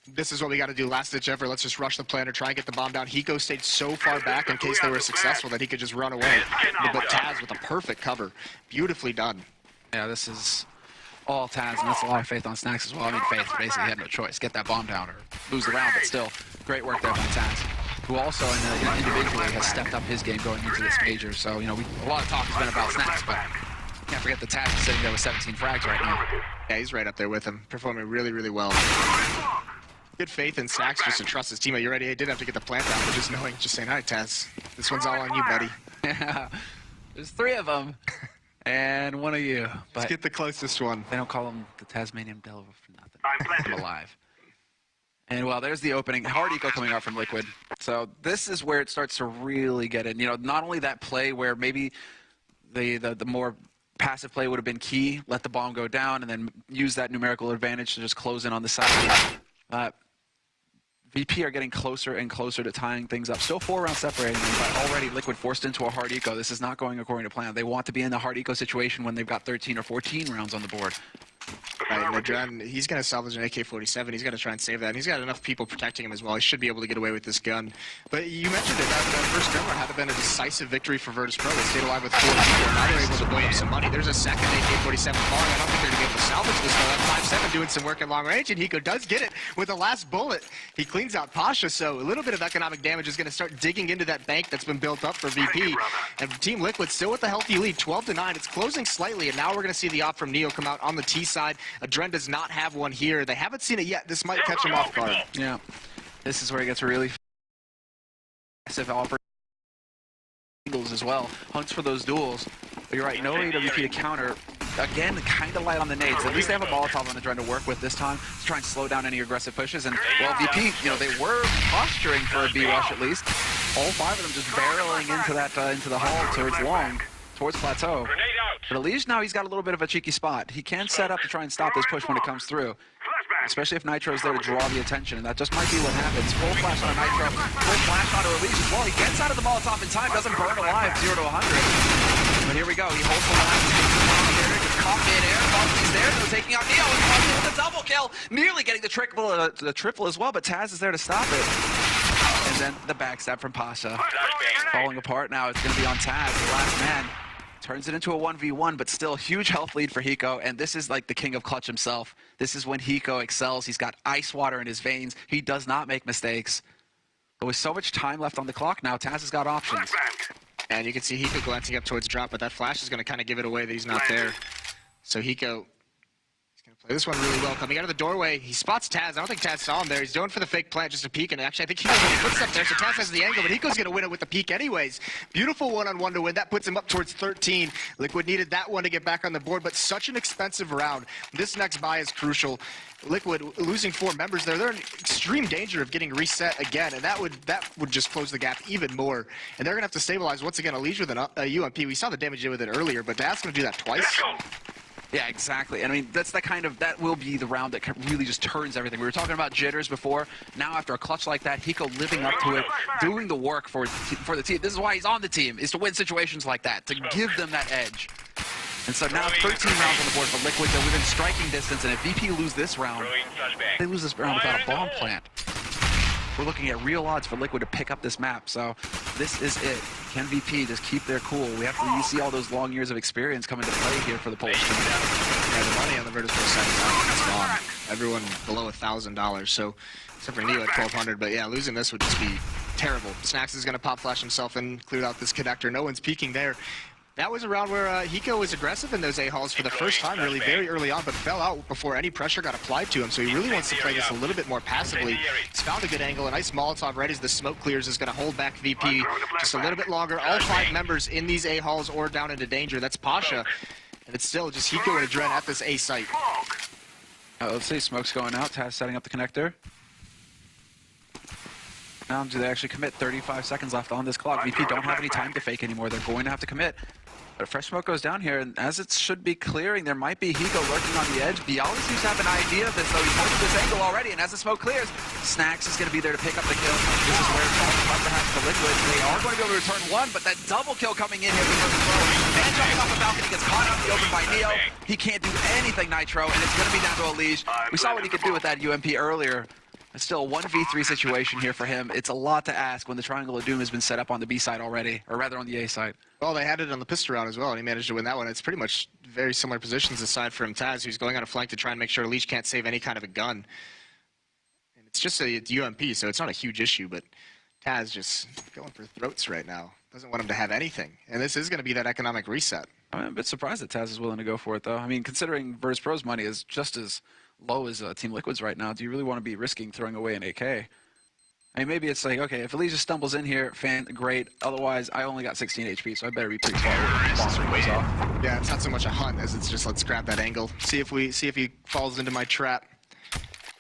this is what we got to do, last ditch effort, let's just rush the plant or try and get the bomb down. Hiko stayed so far back in case they were successful that he could just run away, but Taz with a perfect cover. Beautifully done. Yeah, this is all Taz, and that's a lot of faith on Snacks as well. I mean, Faith basically had no choice. Get that bomb down or lose the round, but still, great work there from Taz, who also individually has stepped up his game going into this major. So, you know, a lot of talk has been about Snacks, but can't forget the Taz is sitting there with 17 frags right now. Yeah, he's right up there with him, performing really, really well. Good faith in Snacks just to trust his teammate. You're ready. He did have to get the plant down, but just knowing, just saying, all right, Taz, this one's all on you, buddy. Yeah, there's 3 of them. And 1 of you. But let's get the closest one. They don't call him the Tasmanian Devil for nothing. I'm alive. And well, there's the opening. Hard eco coming out from Liquid. So this is where it starts to really get in. You know, not only that play where maybe the more passive play would have been key, let the bomb go down, and then use that numerical advantage to just close in on the side. VP are getting closer and closer to tying things up. Still 4 rounds separating them, but already Liquid forced into a hard eco. This is not going according to plan. They want to be in the hard eco situation when they've got 13 or 14 rounds on the board. Right, and Dren, he's going to salvage an AK-47. He's got to try and save that. And he's got enough people protecting him as well. He should be able to get away with this gun. But you mentioned it, that first gun run had been a decisive victory for Virtus.Pro. They stayed alive with 4 people. Now they're able to blow up some money. There's a second AK-47 falling. I don't think they're going to be able to salvage this though. That 5-7 doing some work in long range, and Hiko does get it with the last bullet. He cleans out Pasha, so a little bit of economic damage is going to start digging into that bank that's been built up for VP. And Team Liquid still with a healthy lead, 12-9. It's closing slightly, and now we're going to see the op from Neo come out on the T side. Dren does not have one here. They haven't seen it yet. This might catch him off guard. Yeah, this is where it gets really massive angles as well. Hunts for those duels. But you're right, no AWP to counter. Again, kind of light on the nades. At least they have a Molotov on the Dren to work with this time to try and slow down any aggressive pushes. And, well, VP, you know, they were posturing for a B-rush at least. All 5 of them just barreling into that into the hall towards long, towards Plateau. But at least now he's got a little bit of a cheeky spot. He can set up to try and stop this push when it comes through. Especially if Nitro's there to draw the attention, and that just might be what happens. Full flash on a Nitro, full flash onto Elise as well. He gets out of the Molotov in time, doesn't burn alive, 0 to 100. But here we go, he holds the line, takes the bomb there, gets caught mid-air, he's there, so taking out Neo, and with a double kill, nearly getting the triple as well, but Taz is there to stop it. And then the backstab from Pasha. Falling apart now, it's going to be on Taz, the last man. Turns it into a 1v1, but still huge health lead for Hiko, and this is like the king of clutch himself. This is when Hiko excels. He's got ice water in his veins. He does not make mistakes. But with so much time left on the clock now, Taz has got options. And you can see Hiko glancing up towards drop, but that flash is going to kind of give it away that he's not there. So Hiko is going to play this one really well. Coming out of the doorway, he spots Taz. I don't think Taz saw him there. He's going for the fake plant just to peek, and actually I think Hiko's going to put up there, so Taz has the angle, but Hiko's going to win it with the peek anyways. Beautiful one-on-one to win. That puts him up towards 13. Liquid needed that one to get back on the board, but such an expensive round. This next buy is crucial. Liquid losing 4 members there. They're in extreme danger of getting reset again, and that would just close the gap even more. And they're going to have to stabilize once again a Liege with a UMP. We saw the damage they did with it earlier, but Taz's going to do that twice. Yeah, exactly. I mean, that will be the round that really just turns everything. We were talking about jitters before. Now, after a clutch like that, Hiko living up to it, doing the work for the team. This is why he's on the team, is to win situations like that, to give them that edge. And so now 13 rounds on the board for Liquid. They're within striking distance, and if VP lose this round, they lose this round without a bomb plant. We're looking at real odds for Liquid to pick up this map, so this is it. Can VP just keep their cool? We have to see all those long years of experience come into play here for the Polish team. Yeah, the money on the Virtus.Pro side is gone. everyone below $1,000. So except for Neo at 1,200. But yeah, losing this would just be terrible. Snacks is going to pop flash himself and clear out this connector. No one's peeking there. That was a round where Hiko was aggressive in those A-halls for the first time, really very early on, but fell out before any pressure got applied to him. So he really wants to play this a little bit more passively. He's found a good angle. A nice Molotov right as the smoke clears is going to hold back VP just a little bit longer. All 5 members in these A-halls or down into danger. That's Pasha. And it's still just Hiko and Adren at this A site. Let's see, smoke's going out. Taz setting up the connector. Now, do they actually commit? 35 seconds left on this clock. VP don't have any time to fake anymore. They're going to have to commit. But fresh smoke goes down here, and as it should be clearing, there might be Hiko lurking on the edge. Bialy seems to have an idea of this, though. He's holding this angle already, and as the smoke clears, Snacks is going to be there to pick up the kill. This is where it's all about to have for Liquid. They are going to be able to return one, but that double kill coming in here for Virtus.Pro. Man jumping off the balcony gets caught out in the open by Neo. He can't do anything, Nitro, and it's going to be down to Elige. We saw what he could do with that UMP earlier. It's still a 1v3 situation here for him. It's a lot to ask when the Triangle of Doom has been set up on the B side already, or rather on the A side. Well, they had it on the pistol round as well, and he managed to win that one. It's pretty much very similar positions aside from Taz, who's going on a flank to try and make sure Elige can't save any kind of a gun. And it's just a UMP, so it's not a huge issue, but Taz just going for throats right now. Doesn't want him to have anything. And this is going to be that economic reset. I'm a bit surprised that Taz is willing to go for it, though. I mean, considering Virtus.Pro's money is just as low as Team Liquid's right now, do you really want to be risking throwing away an AK? I mean, maybe it's like, okay, if Elige stumbles in here, great. Otherwise, I only got 16 HP, so I better be pretty far. Yeah, it's not so much a hunt as it's just let's grab that angle. See if he falls into my trap.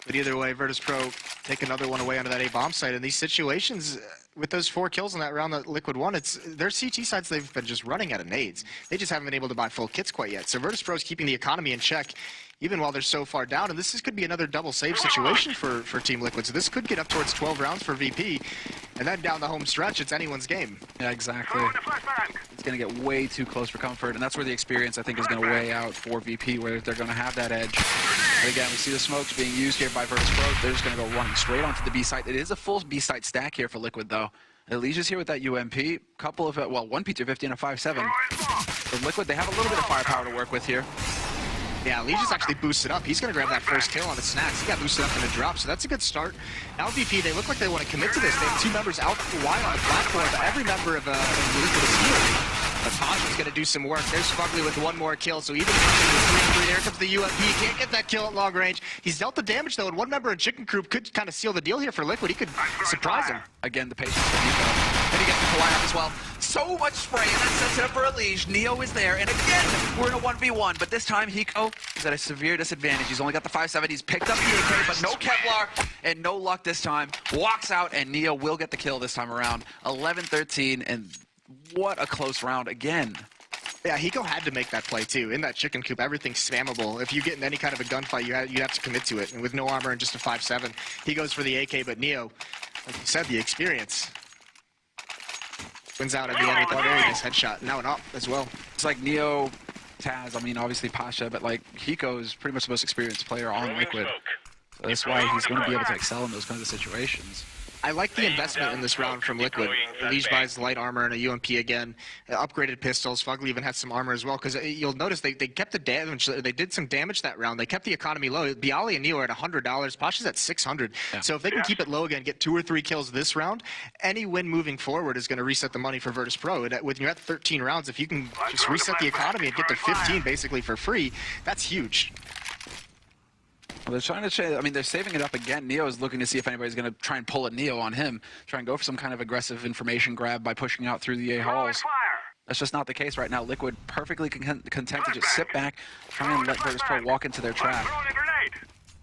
But either way, Virtus.Pro take another one away onto that A bomb site. In these situations, with those 4 kills in that round that Liquid won, it's their CT sites they've been just running out of nades. They just haven't been able to buy full kits quite yet. So Virtus.Pro is keeping the economy in check, even while they're so far down. And this could be another double save situation for Team Liquid. So this could get up towards 12 rounds for VP. And then down the home stretch, it's anyone's game. Yeah, exactly. It's going to get way too close for comfort. And that's where the experience, I think, is going to weigh out for VP, where they're going to have that edge. And again, we see the smokes being used here by Virtus.Pro. They're just going to go running straight onto the B site. It is a full B site stack here for Liquid, though. Elige is here with that UMP. Couple of, well, 1 P250 and a 5.7. For Liquid, they have a little bit of firepower to work with here. Yeah, Elige is actually boosted up. He's going to grab that first kill on the Snacks. He got boosted up in a drop, so that's a good start. Now VP, they look like they want to commit to this. They have 2 members out wide on the platform, but every member of Liquid is healing. But Pasha's going to do some work. There's Fugly with 1 more kill, so even if there comes the UMP, he can't get that kill at long range. He's dealt the damage, though, and 1 member in Chicken Coop could kind of seal the deal here for Liquid. He could surprise him. Again, the patience for Hiko. And he gets the Kawhi up as well. So much spray, and that sets it up for Elige. Neo is there, and again, we're in a 1v1, but this time Hiko is at a severe disadvantage. He's only got the 5.7. He's picked up the AK, but no Kevlar, and no luck this time. Walks out, and Neo will get the kill this time around. 11-13, and what a close round again. Yeah, Hiko had to make that play, too. In that Chicken Coop, everything's spammable. If you get in any kind of a gunfight, you have to commit to it. And with no armor and just a 5.7, he goes for the AK, but Neo, like you said, the experience wins out at the end with a very nice headshot. Now an up as well. It's like Neo, Taz, I mean, obviously Pasha, but like Hiko is pretty much the most experienced player on Liquid. So that's why he's going to be able to excel in those kinds of situations. I like the investment in this round from Liquid. Elige buys light armor and a UMP again, upgraded pistols. Fugly even has some armor as well, because you'll notice they kept the damage. They did some damage that round. They kept the economy low. Bialy and Neo are at $100. Pasha's at $600. Yeah. So if they can keep it low again, get 2 or 3 kills this round, any win moving forward is going to reset the money for Virtus.Pro. And when you're at 13 rounds, if you can just reset the economy and get to 15 basically for free, that's huge. Well, they're trying to change. I mean, they're saving it up again. Neo is looking to see if anybody's going to try and pull a Neo on him, try and go for some kind of aggressive information grab by pushing out through the A halls. That's just not the case right now. Liquid perfectly content to just sit back, try and let Virtus.Pro walk into their trap.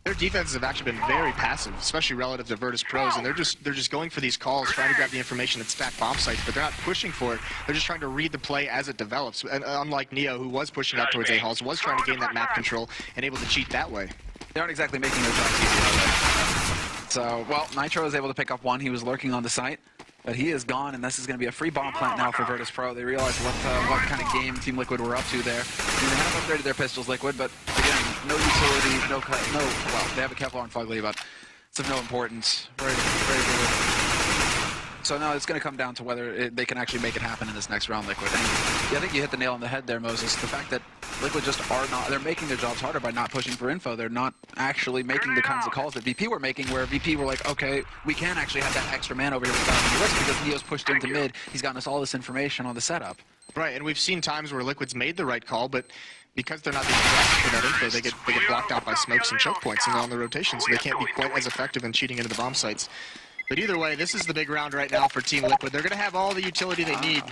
Their defenses have actually been very passive, especially relative to Virtus.Pro's, and they're just going for these calls, trying to grab the information at stack bomb sites, but they're not pushing for it. They're just trying to read the play as it develops. And unlike Neo, who was pushing out towards A halls, was trying to gain that map control and able to cheat that way. They aren't exactly making their jobs easy. So, well, Nitro is able to pick up 1. He was lurking on the site, but he is gone, and this is going to be a free bomb plant now for Virtus.Pro. They realize what kind of game Team Liquid were up to there. I mean, they have upgraded their pistols, Liquid, but again, no utility, well, they have a Kevlar and Fugly, but it's of no importance. Very, very good. So now it's going to come down to whether they can actually make it happen in this next round, Liquid. And yeah, I think you hit the nail on the head there, Moses. The fact that Liquid just are not, they're making their jobs harder by not pushing for info. They're not actually making the kinds of calls that VP were making, where VP were like, okay, we can actually have that extra man over here without any risk because Neo's pushed into mid. He's gotten us all this information on the setup. Right, and we've seen times where Liquid's made the right call, but because they're not being aggressive for that info, they get blocked out by smokes and choke points and on the rotation, so they can't be quite as effective in cheating into the bomb sites. But either way, this is the big round right now for Team Liquid. They're going to have all the utility they need,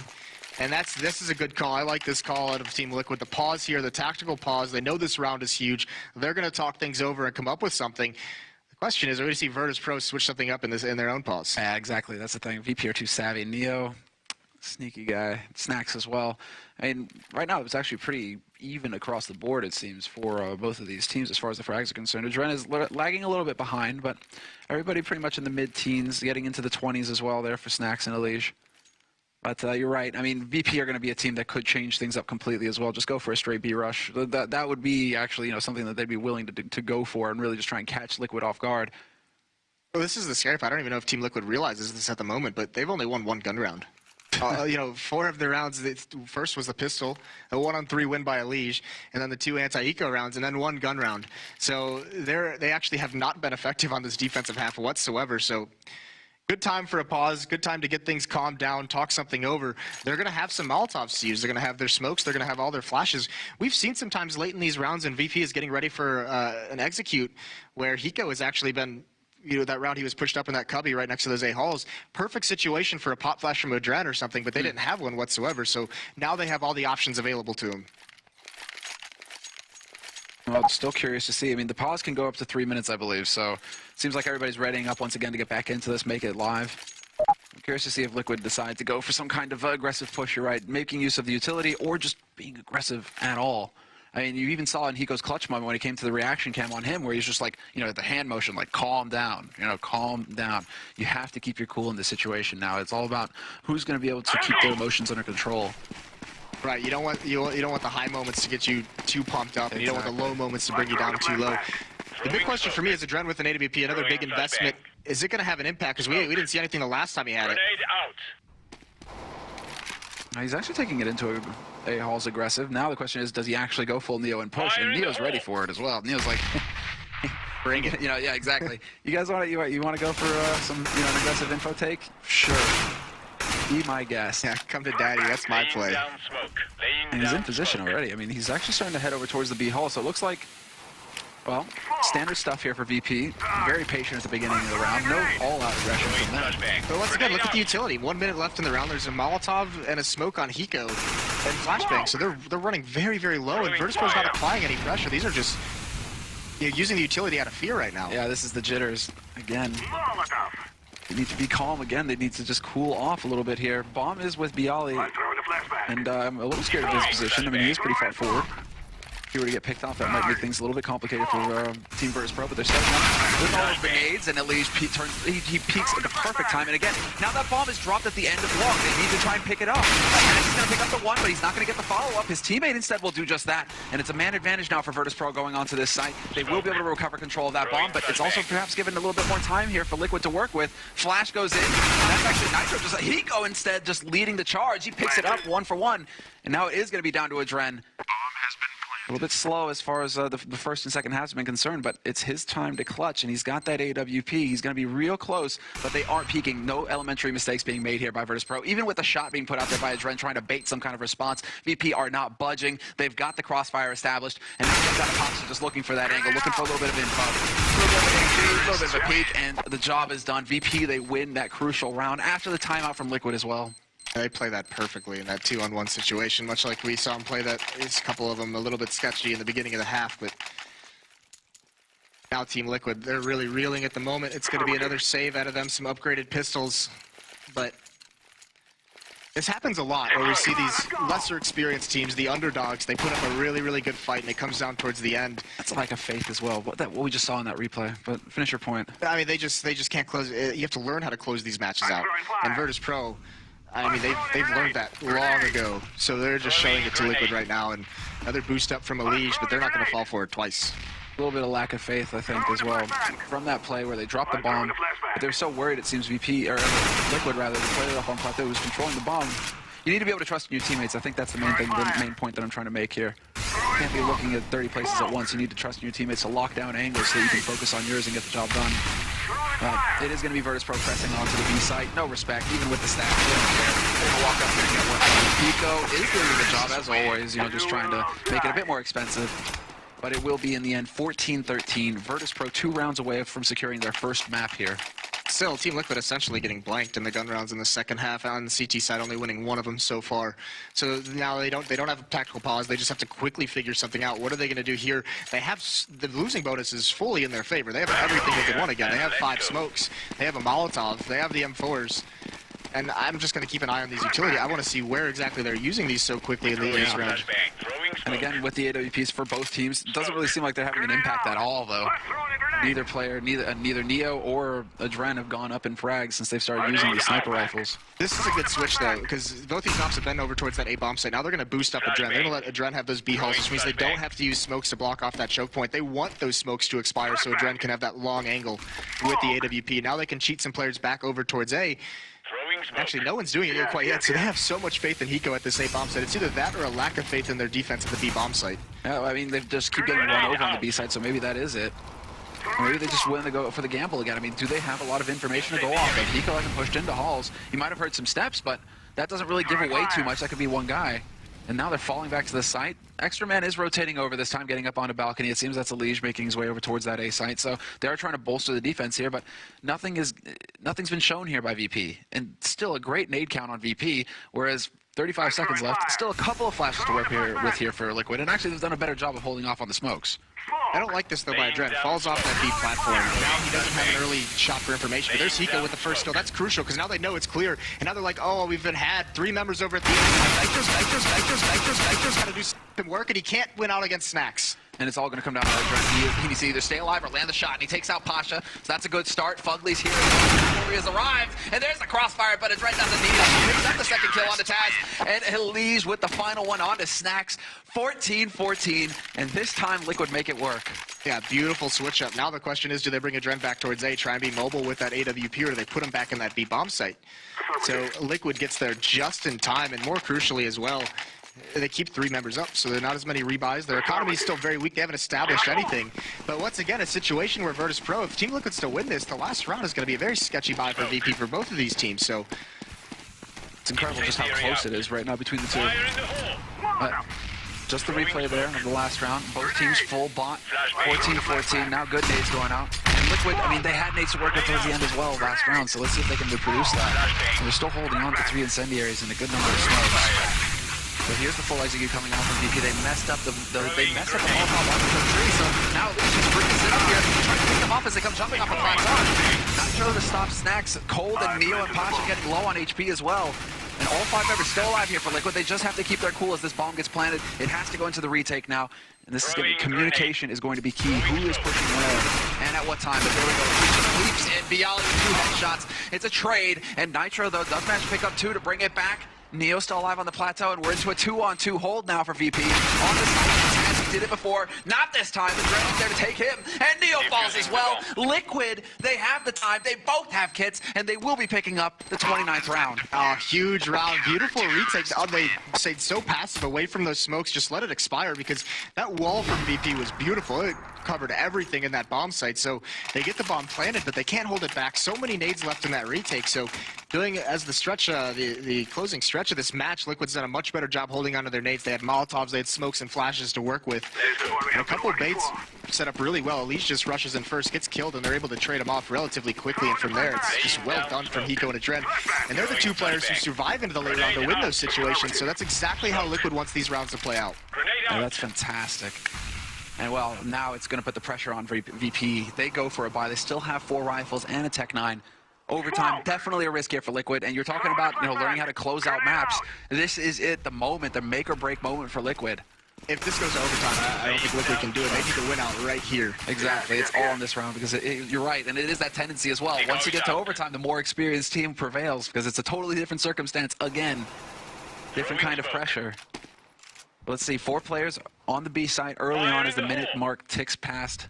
and this is a good call. I like this call out of Team Liquid. The pause here, the tactical pause, they know this round is huge. They're going to talk things over and come up with something. The question is, are we going to see Virtus.Pro switch something up in their own pause? Yeah, exactly. That's the thing. VP are too savvy. Neo, sneaky guy. Snacks as well. I mean, right now it's actually pretty even across the board, it seems, for both of these teams as far as the frags are concerned. Adren is lagging a little bit behind, but everybody pretty much in the mid-teens, getting into the 20s as well there for Snacks and Elige. But you're right. I mean, VP are going to be a team that could change things up completely as well. Just go for a straight B rush. That would be actually, something that they'd be willing to go for and really just try and catch Liquid off guard. Well, this is the scary part. I don't even know if Team Liquid realizes this at the moment, but they've only won one gun round. 4 of their rounds, first was the pistol, a 1-on-3 win by Elige, and then the 2 anti-eco rounds, and then 1 gun round. So they actually have not been effective on this defensive half whatsoever. So good time for a pause, good time to get things calmed down, talk something over. They're going to have some Molotovs to use. They're going to have their smokes. They're going to have all their flashes. We've seen sometimes late in these rounds, and VP is getting ready for an execute, where Hiko has actually been... that round he was pushed up in that cubby right next to those A-halls. Perfect situation for a pop flash from Adren or something, but they didn't have one whatsoever, so now they have all the options available to them. Well, still curious to see. I mean, the pause can go up to 3 minutes, I believe, so it seems like everybody's readying up once again to get back into this, make it live. I'm curious to see if Liquid decide to go for some kind of aggressive push, you're right, making use of the utility or just being aggressive at all. I mean, you even saw in Hiko's clutch moment when he came to the reaction cam on him, where he's just like, the hand motion, like, calm down, calm down. You have to keep your cool in this situation now. It's all about who's going to be able to keep their emotions under control. Right, you don't want the high moments to get you too pumped up, and you don't want the low moments to bring you down too low. The big question for me is Adren with an AWP, another big investment. Is it going to have an impact? Because we didn't see anything the last time he had it. Grenade out. He's actually taking it into A-Hall's aggressive. Now the question is, does he actually go full Neo and push? And Neo's ready for it as well. Neo's like, bring it. Yeah, exactly. You guys want to go for some an aggressive info take? Sure. Be my guest. Yeah, come to daddy. That's my play. And he's in position already. I mean, he's actually starting to head over towards the B hall. So it looks like, well, standard stuff here for VP. Very patient at the beginning of the round. No all-out aggression from them. But once again, look at the utility. 1 minute left in the round. There's a Molotov and a smoke on Hiko and flashbang. So they're running very, very low, and Virtus.Pro's not applying any pressure. These are just using the utility out of fear right now. Yeah, this is the jitters again. They need to be calm again. They need to just cool off a little bit here. Bomb is with Bialy, and I'm a little scared of his position. I mean, he is pretty far forward. If he were to get picked off, that might make things a little bit complicated for Team Virtus.Pro, but they're setting up with all the grenades, and Elige he peeks at the perfect time. And again, now that bomb is dropped at the end of long, they need to try and pick it up. He's going to pick up the one, but he's not going to get the follow-up. His teammate instead will do just that, and it's a man advantage now for Virtus.Pro going onto this site. They will be able to recover control of that bomb, but it's also perhaps given a little bit more time here for Liquid to work with. Flash goes in, and that's actually Nitro. Just Hiko instead just leading the charge. He picks it up 1 for 1, and now it is going to be down to Adren. A little bit slow as far as the first and second halves have been concerned, but it's his time to clutch, and he's got that AWP. He's going to be real close, but they aren't peaking. No elementary mistakes being made here by Virtus.Pro. Even with a shot being put out there by Adren trying to bait some kind of response, VP are not budging. They've got the crossfire established, and now they've got Apoxy just looking for that angle, looking for a little bit of info. A little bit of a peek, and the job is done. VP, they win that crucial round after the timeout from Liquid as well. They play that perfectly in that 2-on-1 situation, much like we saw him play that. It's a couple of them a little bit sketchy in the beginning of the half, but now Team Liquid, they're really reeling at the moment. It's going to be another save out of them, some upgraded pistols, but this happens a lot where we see these lesser experienced teams, the underdogs, they put up a really, really good fight, and it comes down towards the end. That's like a faith as well, what we just saw in that replay, but finish your point. I mean, they just can't close. You have to learn how to close these matches out, and Virtus.Pro, I mean, they've learned that long ago, so they're just showing it to Liquid right now, and another boost up from Elige, but they're not going to fall for it twice. A little bit of lack of faith, I think, as well, from that play where they dropped the bomb, but they're so worried, it seems, VP, or Liquid rather, the player up on Plateau who's controlling the bomb. You need to be able to trust in your teammates. I think that's the main thing, the main point that I'm trying to make here. can't be looking at 30 places at once. You need to trust in your teammates to lock down angles so that you can focus on yours and get the job done. It is going to be Virtus.Pro pressing onto the B site. No respect, even with the stats. They're going to walk up here and get work. Pico is doing a good job, as always, you know, just trying to make it a bit more expensive. But it will be, in the end, 14-13. Virtus.Pro 2 rounds away from securing their first map here. Still, Team Liquid essentially getting blanked in the gun rounds in the second half. On the CT side, only winning one of them so far. So now they don't have a tactical pause. They just have to quickly figure something out. What are they going to do here? They have the losing bonus is fully in their favor. They have everything they could want again. They have 5 smokes. They have a Molotov. They have the M4s. And I'm just going to keep an eye on these utility. I want to see where exactly they're using these so quickly in the ace round. And again, with the AWPs for both teams, it doesn't really seem like they're having an impact at all, though. Neither player, neither Neo or Adren have gone up in frags since they've started using these sniper rifles. This is a good switch, though, because both these ops have been over towards that A-bomb site. Now they're going to boost up Adren. They're going to let Adren have those B-hulls, which means they don't have to use smokes to block off that choke point. They want those smokes to expire so Adren can have that long angle with the AWP. Now they can cheat some players back over towards A. Actually, no one's doing it quite yet, so they have so much faith in Hiko at this A-bomb site. It's either that or a lack of faith in their defense at the B-bomb site. Yeah, I mean, they just keep getting run over on the B side, so maybe that is it. Or maybe they just willing to go for the gamble again. I mean, do they have a lot of information to go off of? Hiko hasn't pushed into halls. You might have heard some steps, but that doesn't really give away too much. That could be one guy. And now they're falling back to the site. Extra man is rotating over this time, getting up on a balcony. It seems that's Elige making his way over towards that A site. So they are trying to bolster the defense here, but nothing's been shown here by VP. And still a great nade count on VP, whereas 35 seconds left. Still a couple of flashes to work here for Liquid, and actually they've done a better job of holding off on the smokes. I don't like this, though, by Adren. Falls off that B platform. Now he doesn't have an early shot for information, but there's Hiko with the first kill. That's crucial, because now they know it's clear, and now they're like, oh, we've had 3 members over at the end. Nitro's got to do some work, and he can't win out against Snacks. And it's all going to come down to Adren. He needs to either stay alive or land the shot, and he takes out Pasha, so that's a good start. Fugly's here. He has arrived, and there's the crossfire, but Adren doesn't need it. He picks up the second kill onto Taz, and Elige with the final one onto Snacks. 14-14, and this time Liquid make it work. Yeah, beautiful switch up. Now the question is, do they bring Adren back towards A, try and be mobile with that AWP, or do they put him back in that B bomb site? So Liquid gets there just in time, and more crucially as well, they keep 3 members up, so they're not as many rebuys. Their economy is still very weak. They haven't established anything. But once again, a situation where Virtus.Pro, if Team Liquid still win this, the last round is going to be a very sketchy buy for VP for both of these teams. So it's incredible just how close it is right now between the two. Just the replay there of the last round. Both teams full bot. 14-14. Now good nades going out. And Liquid, I mean, they had nades to work with towards the end as well last round, so let's see if they can reproduce that. And they're still holding on to 3 incendiaries and a good number of smokes. So here's the full execute coming out from VP. They messed up the Molotov onto the tree, so now Elige is free to sit up here, trying to pick them off as they come jumping off the plateau. Nitro to stop Snacks. Cold and Neo and Pasha getting low on HP as well. And all 5 members still alive here for Liquid. They just have to keep their cool as this bomb gets planted. It has to go into the retake now. And this is going to be, communication is going to be key. Who is pushing where and at what time? But there we go. He just leaps in. Bialy with 2 headshots. It's a trade. And Nitro, though, does manage to pick up 2 to bring it back. Neo still alive on the plateau, and we're into a 2-on-2 hold now for VP. On the side, he did it before. Not this time. The Dread is there to take him, and Neo falls as well. Liquid, they have the time. They both have kits, and they will be picking up the 29th round. Oh, huge round. Beautiful retakes. Oh, they stayed so passive away from those smokes. Just let it expire, because that wall from VP was beautiful. It covered everything in that bomb site, so they get the bomb planted, but they can't hold it back. So many nades left in that retake, so doing it as the stretch, the closing stretch of this match, Liquid's done a much better job holding onto their nades. They had Molotovs, they had smokes and flashes to work with. And a couple of baits set up really well. Elige just rushes in first, gets killed, and they're able to trade him off relatively quickly, and from there, it's just well done from Hiko and Adren. And they're the 2 players who survive into the late round to win those situations, so that's exactly how Liquid wants these rounds to play out. Oh, that's fantastic. And well, now it's going to put the pressure on VP. They go for a buy. They still have 4 rifles and a Tech 9. Overtime, definitely a risk here for Liquid. And you're talking about, learning how to close out maps. This is it, the moment, the make or break moment for Liquid. If this goes to overtime, I don't think Liquid can do it. They need to win out right here. Exactly. It's all in this round, because you're right, and it is that tendency as well. Once you get to overtime, the more experienced team prevails, because it's a totally different circumstance again. Different kind of pressure. Let's see, 4 players on the B side early on as the minute mark ticks past.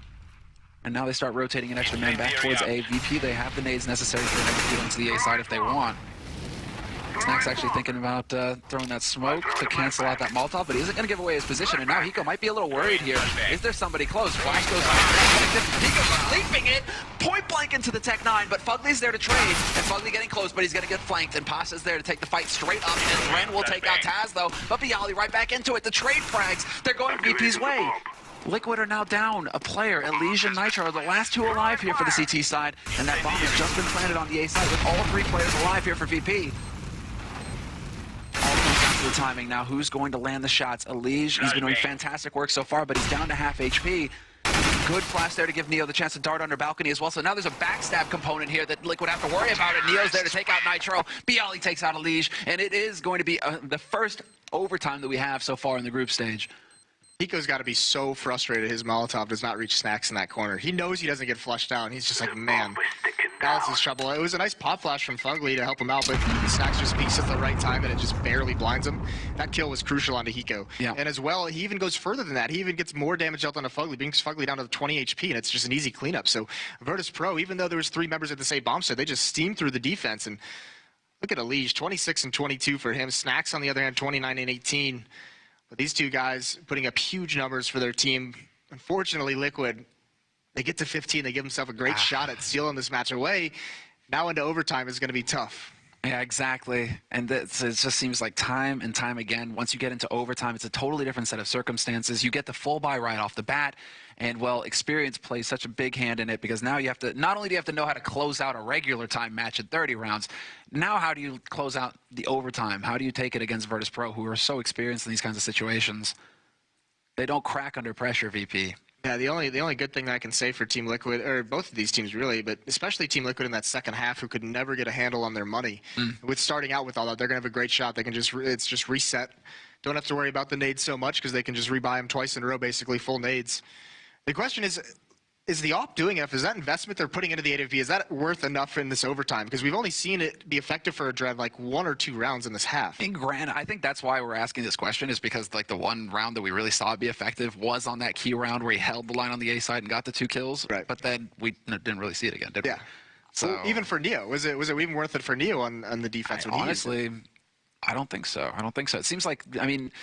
And now they start rotating an extra man back towards A. VP, they have the nades necessary for an execute onto the A side if they want. Snack's actually thinking about throwing that smoke to cancel out that Molotov, but he isn't going to give away his position, and now Hiko might be a little worried here. Is there somebody close? Flash goes on. Hiko's leaping it, point blank into the Tech 9, but Fugly's there to trade, and Fugly getting close, but he's going to get flanked, and Pasha's there to take the fight straight up, and Ren will take out Taz, though, but Bialy right back into it. The trade frags, they're going VP's way. Liquid are now down a player. Elysian Nitro are the last two alive here for the CT side, and that bomb has just been planted on the A side with all three players alive here for VP. All comes down to the timing now. Who's going to land the shots? Elysian, he's been doing fantastic work so far, but he's down to half HP. Good flash there to give Neo the chance to dart under balcony as well. So now there's a backstab component here that Liquid have to worry about it. Neo's there to take out Nitro. Bialy takes out Elysian, and it is going to be the first overtime that we have so far in the group stage. Hiko's got to be so frustrated his Molotov does not reach Snacks in that corner. He knows he doesn't get flushed down. He's just like, man, that's his trouble. It was a nice pop flash from Fugly to help him out, but Snacks just peeks at the right time and it just barely blinds him. That kill was crucial onto Hiko. Yeah. And as well, he even goes further than that. He even gets more damage dealt onto Fugly, brings Fugly down to 20 HP, and it's just an easy cleanup. So Virtus.Pro, even though there was 3 members at the same bomb set, they just steamed through the defense. And look at Elysian, 26 and 22 for him. Snacks, on the other hand, 29 and 18. But these two guys putting up huge numbers for their team. Unfortunately, Liquid, they get to 15. They give themselves a great shot at stealing this match away. Now into overtime is going to be tough. Yeah, exactly. And it just seems like time and time again, once you get into overtime, it's a totally different set of circumstances. You get the full buy right off the bat. And, well, experience plays such a big hand in it because now you have to, not only do you have to know how to close out a regular time match at 30 rounds, now how do you close out the overtime? How do you take it against Virtus.Pro, who are so experienced in these kinds of situations? They don't crack under pressure, VP. Yeah, the only good thing that I can say for Team Liquid, or both of these teams really, but especially Team Liquid in that second half, who could never get a handle on their money. With starting out with all that, they're going to have a great shot. They can just, it's just reset. Don't have to worry about the nades so much because they can just rebuy them twice in a row, basically full nades. The question is the op doing enough? Is that investment they're putting into the AWP, is that worth enough in this overtime? Because we've only seen it be effective for a Dread like 1 or 2 rounds in this half. I think that's why we're asking this question, is because like the one round that we really saw it be effective was on that key round where he held the line on the A side and got the 2 kills. Right. But then we didn't really see it again, did we? Yeah. So Well, even for Neo, was it even worth it for Neo on the defense? when he used it? honestly, I don't think so. It seems like, I mean,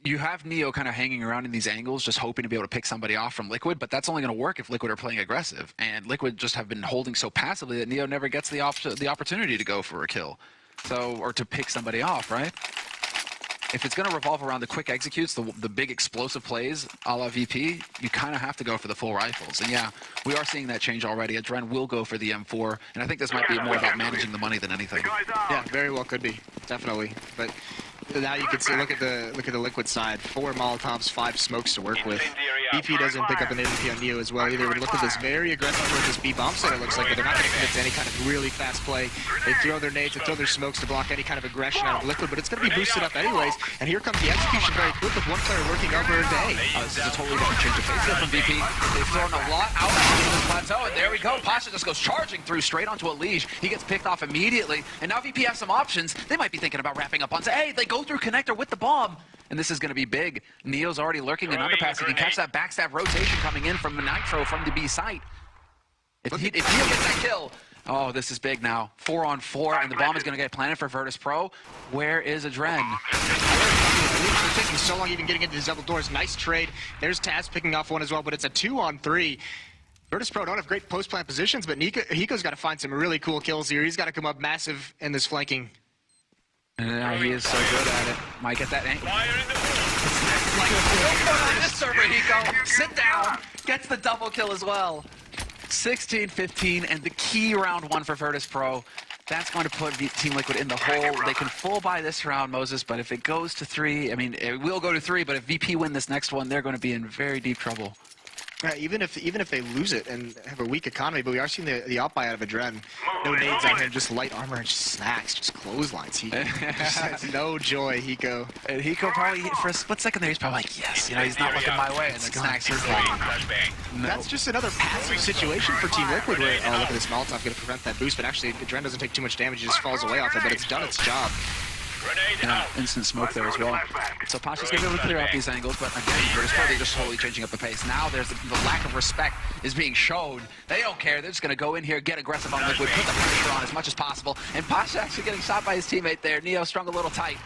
you have Neo kind of hanging around in these angles, just hoping to be able to pick somebody off from Liquid, but that's only going to work if Liquid are playing aggressive. And Liquid just have been holding so passively that Neo never gets the opportunity to go for a kill, or to pick somebody off, right? If it's going to revolve around the quick executes, the big explosive plays a la VP, you kind of have to go for the full rifles. And yeah, we are seeing that change already. Adren will go for the M4, and I think this might be more about managing the money than anything. Yeah, very well could be, definitely. But now you can see, look at the Liquid side. 4 Molotovs, 5 smokes to work with. BP doesn't pick up an AWP on Neo as well either. But look at this very aggressive with this B bomb set, it looks like, but they're not going to commit to any kind of really fast play. They throw their nades, they throw their smokes to block any kind of aggression out of Liquid, but it's going to be boosted up anyways. And here comes the execution very quick with one player working over into A. This is a totally different change of pace here from VP. They've thrown a lot out on this plateau, and there we go. Pasha just goes charging through straight onto Elysian. He gets picked off immediately, and now VP has some options. They might be thinking about wrapping up onto A. They go through connector with the bomb, and this is going to be big. Neo's already lurking in underpass. He can catch that backstab rotation coming in from the Nitro from the B site. If Neo gets that kill, oh, this is big now. 4 on 4, and the bomb is going to get planted for Virtus.Pro. Where is Adren? It's taking so long even getting into these double doors. Nice trade. There's Taz picking off one as well, but it's a 2 on 3. Virtus.Pro don't have great post-plant positions, but Hiko's got to find some really cool kills here. He's got to come up massive in this flanking. And he is so good at it. Might get that angle. Fire in the Like, this server, Hiko. Sit down. Gets the double kill as well. 16-15, and the key round 1 for Virtus.Pro. That's going to put Team Liquid in the hole. They can full buy this round, Moses, but if it goes to 3, I mean, it will go to 3, but if VP win this next one, they're going to be in very deep trouble. Even if they lose it and have a weak economy, but we are seeing the op buy out of Adren. No nades on him, just light armor and just snacks, just clotheslines. He just has no joy, Hiko. And Hiko probably, for a split second there, he's probably like, yes, you know, he's not looking my way, and then Snacks is like, no. That's just another passive situation for Team Liquid where, oh, look at this Molotov going to prevent that boost, but actually Adren doesn't take too much damage, he just falls away off it, but it's done its job. Grenade Yeah, out. instant smoke there as well. So Pasha's going to be able to clear out these angles, but again, Virtus.Pro, they're just slowly changing up the pace. Now there's the lack of respect is being shown. They don't care. They're just going to go in here, get aggressive on Liquid, put the pressure on as much as possible. And Pasha actually getting shot by his teammate there. Neo strung a little tight.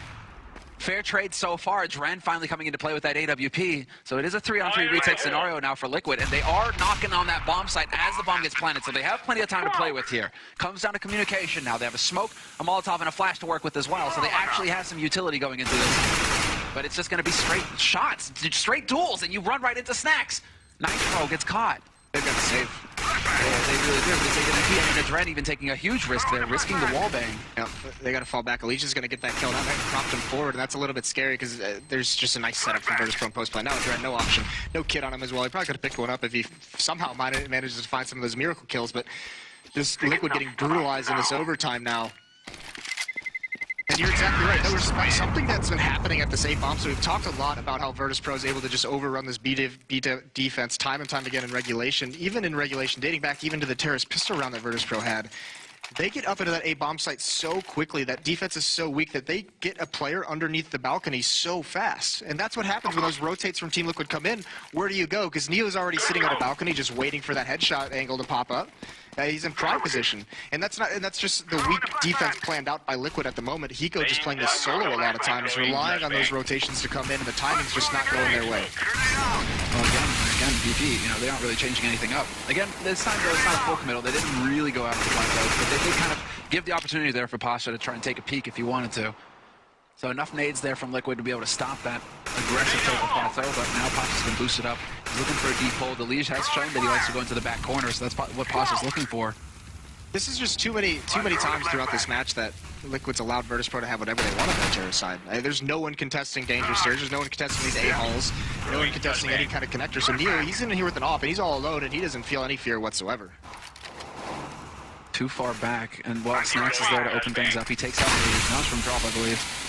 Fair trade so far. Dren finally coming into play with that AWP. So it is a 3-on-3 retake scenario now for Liquid, and they are knocking on that bomb site as the bomb gets planted, so they have plenty of time to play with here. Comes down to communication now. They have a smoke, a Molotov, and a flash to work with as well, so they actually have some utility going into this. But it's just going to be straight shots, straight duels, and you run right into snacks. Nitro gets caught. They've got to save. Yeah, they really do. Because they didn't see any Dren even taking a huge risk there, risking the wallbang. Yep, they got to fall back. Alicia's going to get that kill. Now they propped him forward, and that's a little bit scary because there's just a nice setup from Virtus.Pro post play. Now Dren, no option. No kit on him as well. He probably could have picked one up if he somehow manages to find some of those miracle kills, but just Liquid getting brutalized in this overtime now. And you're exactly right. There was something that's been happening at the safe bomb. So we've talked a lot about how Virtus.Pro is able to just overrun this B defense time and time again in regulation. Even in regulation, dating back even to the terrorist pistol round that Virtus.Pro had. They get up into that A bomb site so quickly. That defense is so weak that they get a player underneath the balcony so fast. And that's what happens when those rotates from Team Liquid come in. Where do you go? Because Neo's already sitting on a balcony just waiting for that headshot angle to pop up. He's in prime position, and that's just the weak defense planned out by Liquid at the moment. Hiko just playing this solo a lot of times, relying on those rotations to come in, and the timing's just not going their way. Well, again, VP, they aren't really changing anything up. Again, this time though, it's not a full committal. They didn't really go after the plateaus, but they did kind of give the opportunity there for Pasha to try and take a peek if he wanted to. So enough nades there from Liquid to be able to stop that aggressive take of plateau, but now Pasha's been boosted up. He's looking for a deep hold. The Liege has shown that he likes to go into the back corner, so that's what Pasha's looking for. This is just too many times throughout this match that Liquid's allowed Virtus.Pro to have whatever they want on that terror side. There's no one contesting danger surge. There's no one contesting these A-halls. No one contesting any kind of connector. So Neo, he's in here with an AWP, and he's all alone, and he doesn't feel any fear whatsoever. Too far back, and well, Snacks is there to open things up. He takes out the Liege. Now it's from drop, I believe.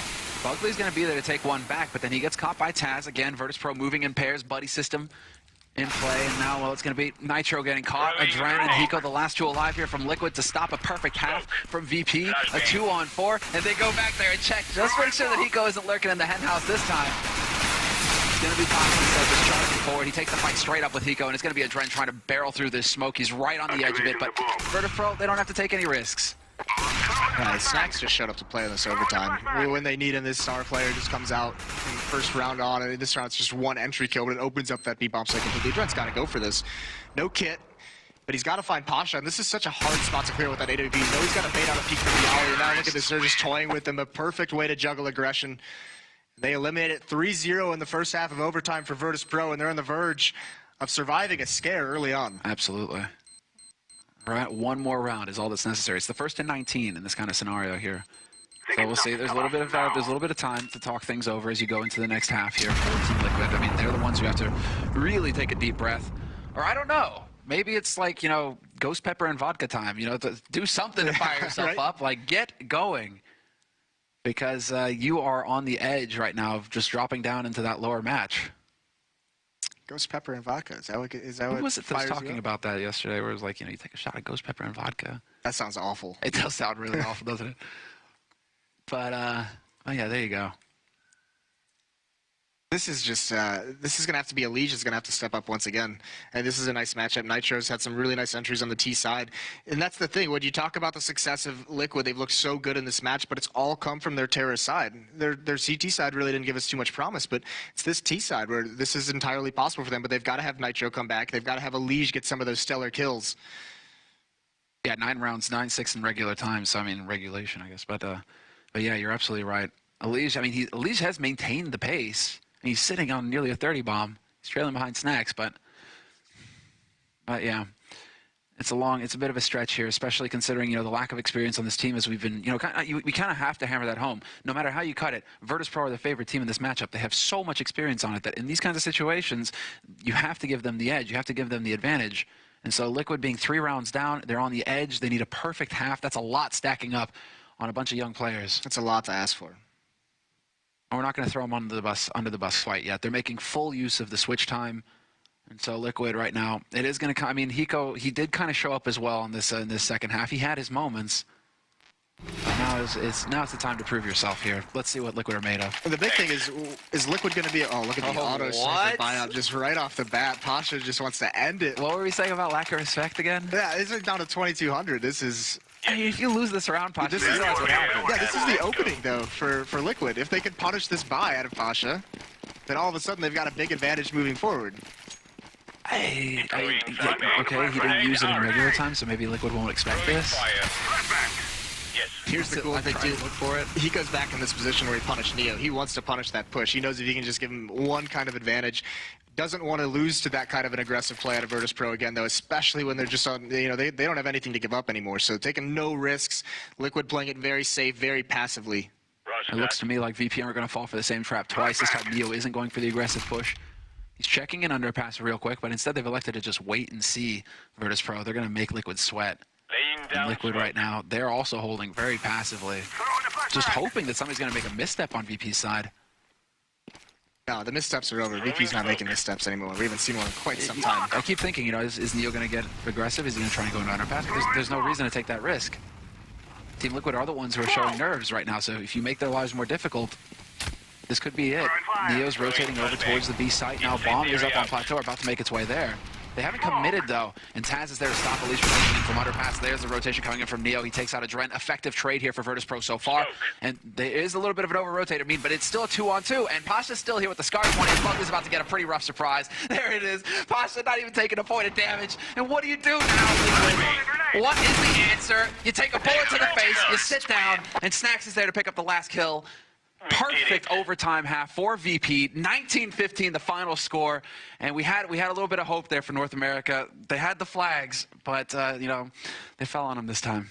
Bugley's going to be there to take one back, but then he gets caught by Taz. Again, Virtus.Pro moving in pairs, buddy system in play, and now, well, it's going to be Nitro getting caught. Dren and Hiko, the last two alive here from Liquid to stop a perfect half from VP. A 2-on-4, and they go back there and check. Just make sure that Hiko isn't lurking in the henhouse this time. It's going to be possible, so just charging forward. He takes the fight straight up with Hiko, and it's going to be a Dren trying to barrel through this smoke. He's right on the edge of it, but Virtus.Pro, they don't have to take any risks. Snacks just showed up to play in this overtime. When they need him, this star player just comes out in the first round on. And this round, it's just one entry kill, but it opens up that B-bomb so completely. Dren's got to go for this. No kit, but he's got to find Pasha, and this is such a hard spot to clear with that AWP. He's always got to bait out a peek from the alley, and now look at this. They're just toying with them. A perfect way to juggle aggression. They eliminated 3-0 in the first half of overtime for Virtus.Pro, and they're on the verge of surviving a scare early on. Absolutely. Right, one more round is all that's necessary. It's the first and 19 in this kind of scenario here. So we'll see. There's a little bit of time to talk things over as you go into the next half here for Team Liquid. I mean, they're the ones who have to really take a deep breath. Or I don't know. Maybe it's like, ghost pepper and vodka time. To do something to fire yourself right? up. Like, get going. Because you are on the edge right now of just dropping down into that lower match. Ghost pepper and vodka. Is that what Who was it that was talking about that yesterday? Where it was like, you take a shot of ghost pepper and vodka. That sounds awful. It does sound really awful, doesn't it? But, oh yeah, there you go. This is just, this is going to have to be a Liege is going to have to step up once again. And this is a nice matchup. Nitro's had some really nice entries on the T side. And that's the thing. When you talk about the success of Liquid, they've looked so good in this match, but it's all come from their terrorist side. Their CT side really didn't give us too much promise, but it's this T side where this is entirely possible for them. But they've got to have Nitro come back. They've got to have a Liege get some of those stellar kills. Yeah, 9 rounds, 9-6 in regular time. So, I mean, regulation, I guess. But yeah, you're absolutely right. Liege, I mean, Liege has maintained the pace. He's sitting on nearly a 30 bomb. He's trailing behind Snacks, but yeah, it's a bit of a stretch here, especially considering the lack of experience on this team. As we've been, we kind of have to hammer that home. No matter how you cut it, Virtus.Pro are the favorite team in this matchup. They have so much experience on it that in these kinds of situations, you have to give them the edge. You have to give them the advantage. And so Liquid being 3 rounds down, they're on the edge. They need a perfect half. That's a lot stacking up on a bunch of young players. That's a lot to ask for. And we're not going to throw them under the bus quite yet. They're making full use of the switch time. And so Liquid right now, it is going to come. I mean, Hiko, he did kind of show up as well in this second half. He had his moments. Now is the time to prove yourself here. Let's see what Liquid are made of. And the big thing is Liquid going to be? Oh, look at the auto sniper buyout just right off the bat. Pasha just wants to end it. What were we saying about lack of respect again? Yeah, this is down to 2,200. This is. I mean, if you lose this round, Pasha, This you is realize what happens. Yeah, this is the opening though for Liquid. If they could punish this buy out of Pasha, then all of a sudden they've got a big advantage moving forward. Okay, he didn't use it in regular time, so maybe Liquid won't expect this. Yes. Here's the cool I thing think too. look for it. He goes back in this position where he punished Neo. He wants to punish that push. He knows if he can just give him one kind of advantage. Doesn't want to lose to that kind of an aggressive play out of Virtus.Pro again, though, especially when they're just on, they don't have anything to give up anymore. So taking no risks, Liquid playing it very safe, very passively. Roger It looks to me like VPN are going to fall for the same trap twice. This time Neo isn't going for the aggressive push. He's checking in under a pass real quick, but instead they've elected to just wait and see Virtus.Pro. They're going to make Liquid sweat. Laying down And Liquid right now, they're also holding very passively. Just hoping that somebody's going to make a misstep on VP's side. No, the missteps are over. VP's not making missteps anymore. We haven't seen one in quite some time. I keep thinking, is Neo going to get aggressive? Is he going to try and go into underpass? There's no reason to take that risk. Team Liquid are the ones who are showing nerves right now, so if you make their lives more difficult, this could be it. Neo's rotating over towards the B site. Now Bomb is up on Plateau, about to make its way there. They haven't committed, though, and Taz is there to stop at least from taking in from underpass. There's the rotation coming in from Neo. He takes out a Dren. Effective trade here for Virtus.Pro so far. And there is a little bit of an over-rotator mean, but it's still a 2-on-2. And Pasha's still here with the Scar 20. Bug is about to get a pretty rough surprise. There it is. Pasha not even taking a point of damage. And what do you do now, Liquid? What is the answer? You take a bullet to the face, you sit down, and Snacks is there to pick up the last kill. Perfect overtime half for VP. 19-15 the final score, and we had a little bit of hope there for North America. They had the flags, but they fell on them this time.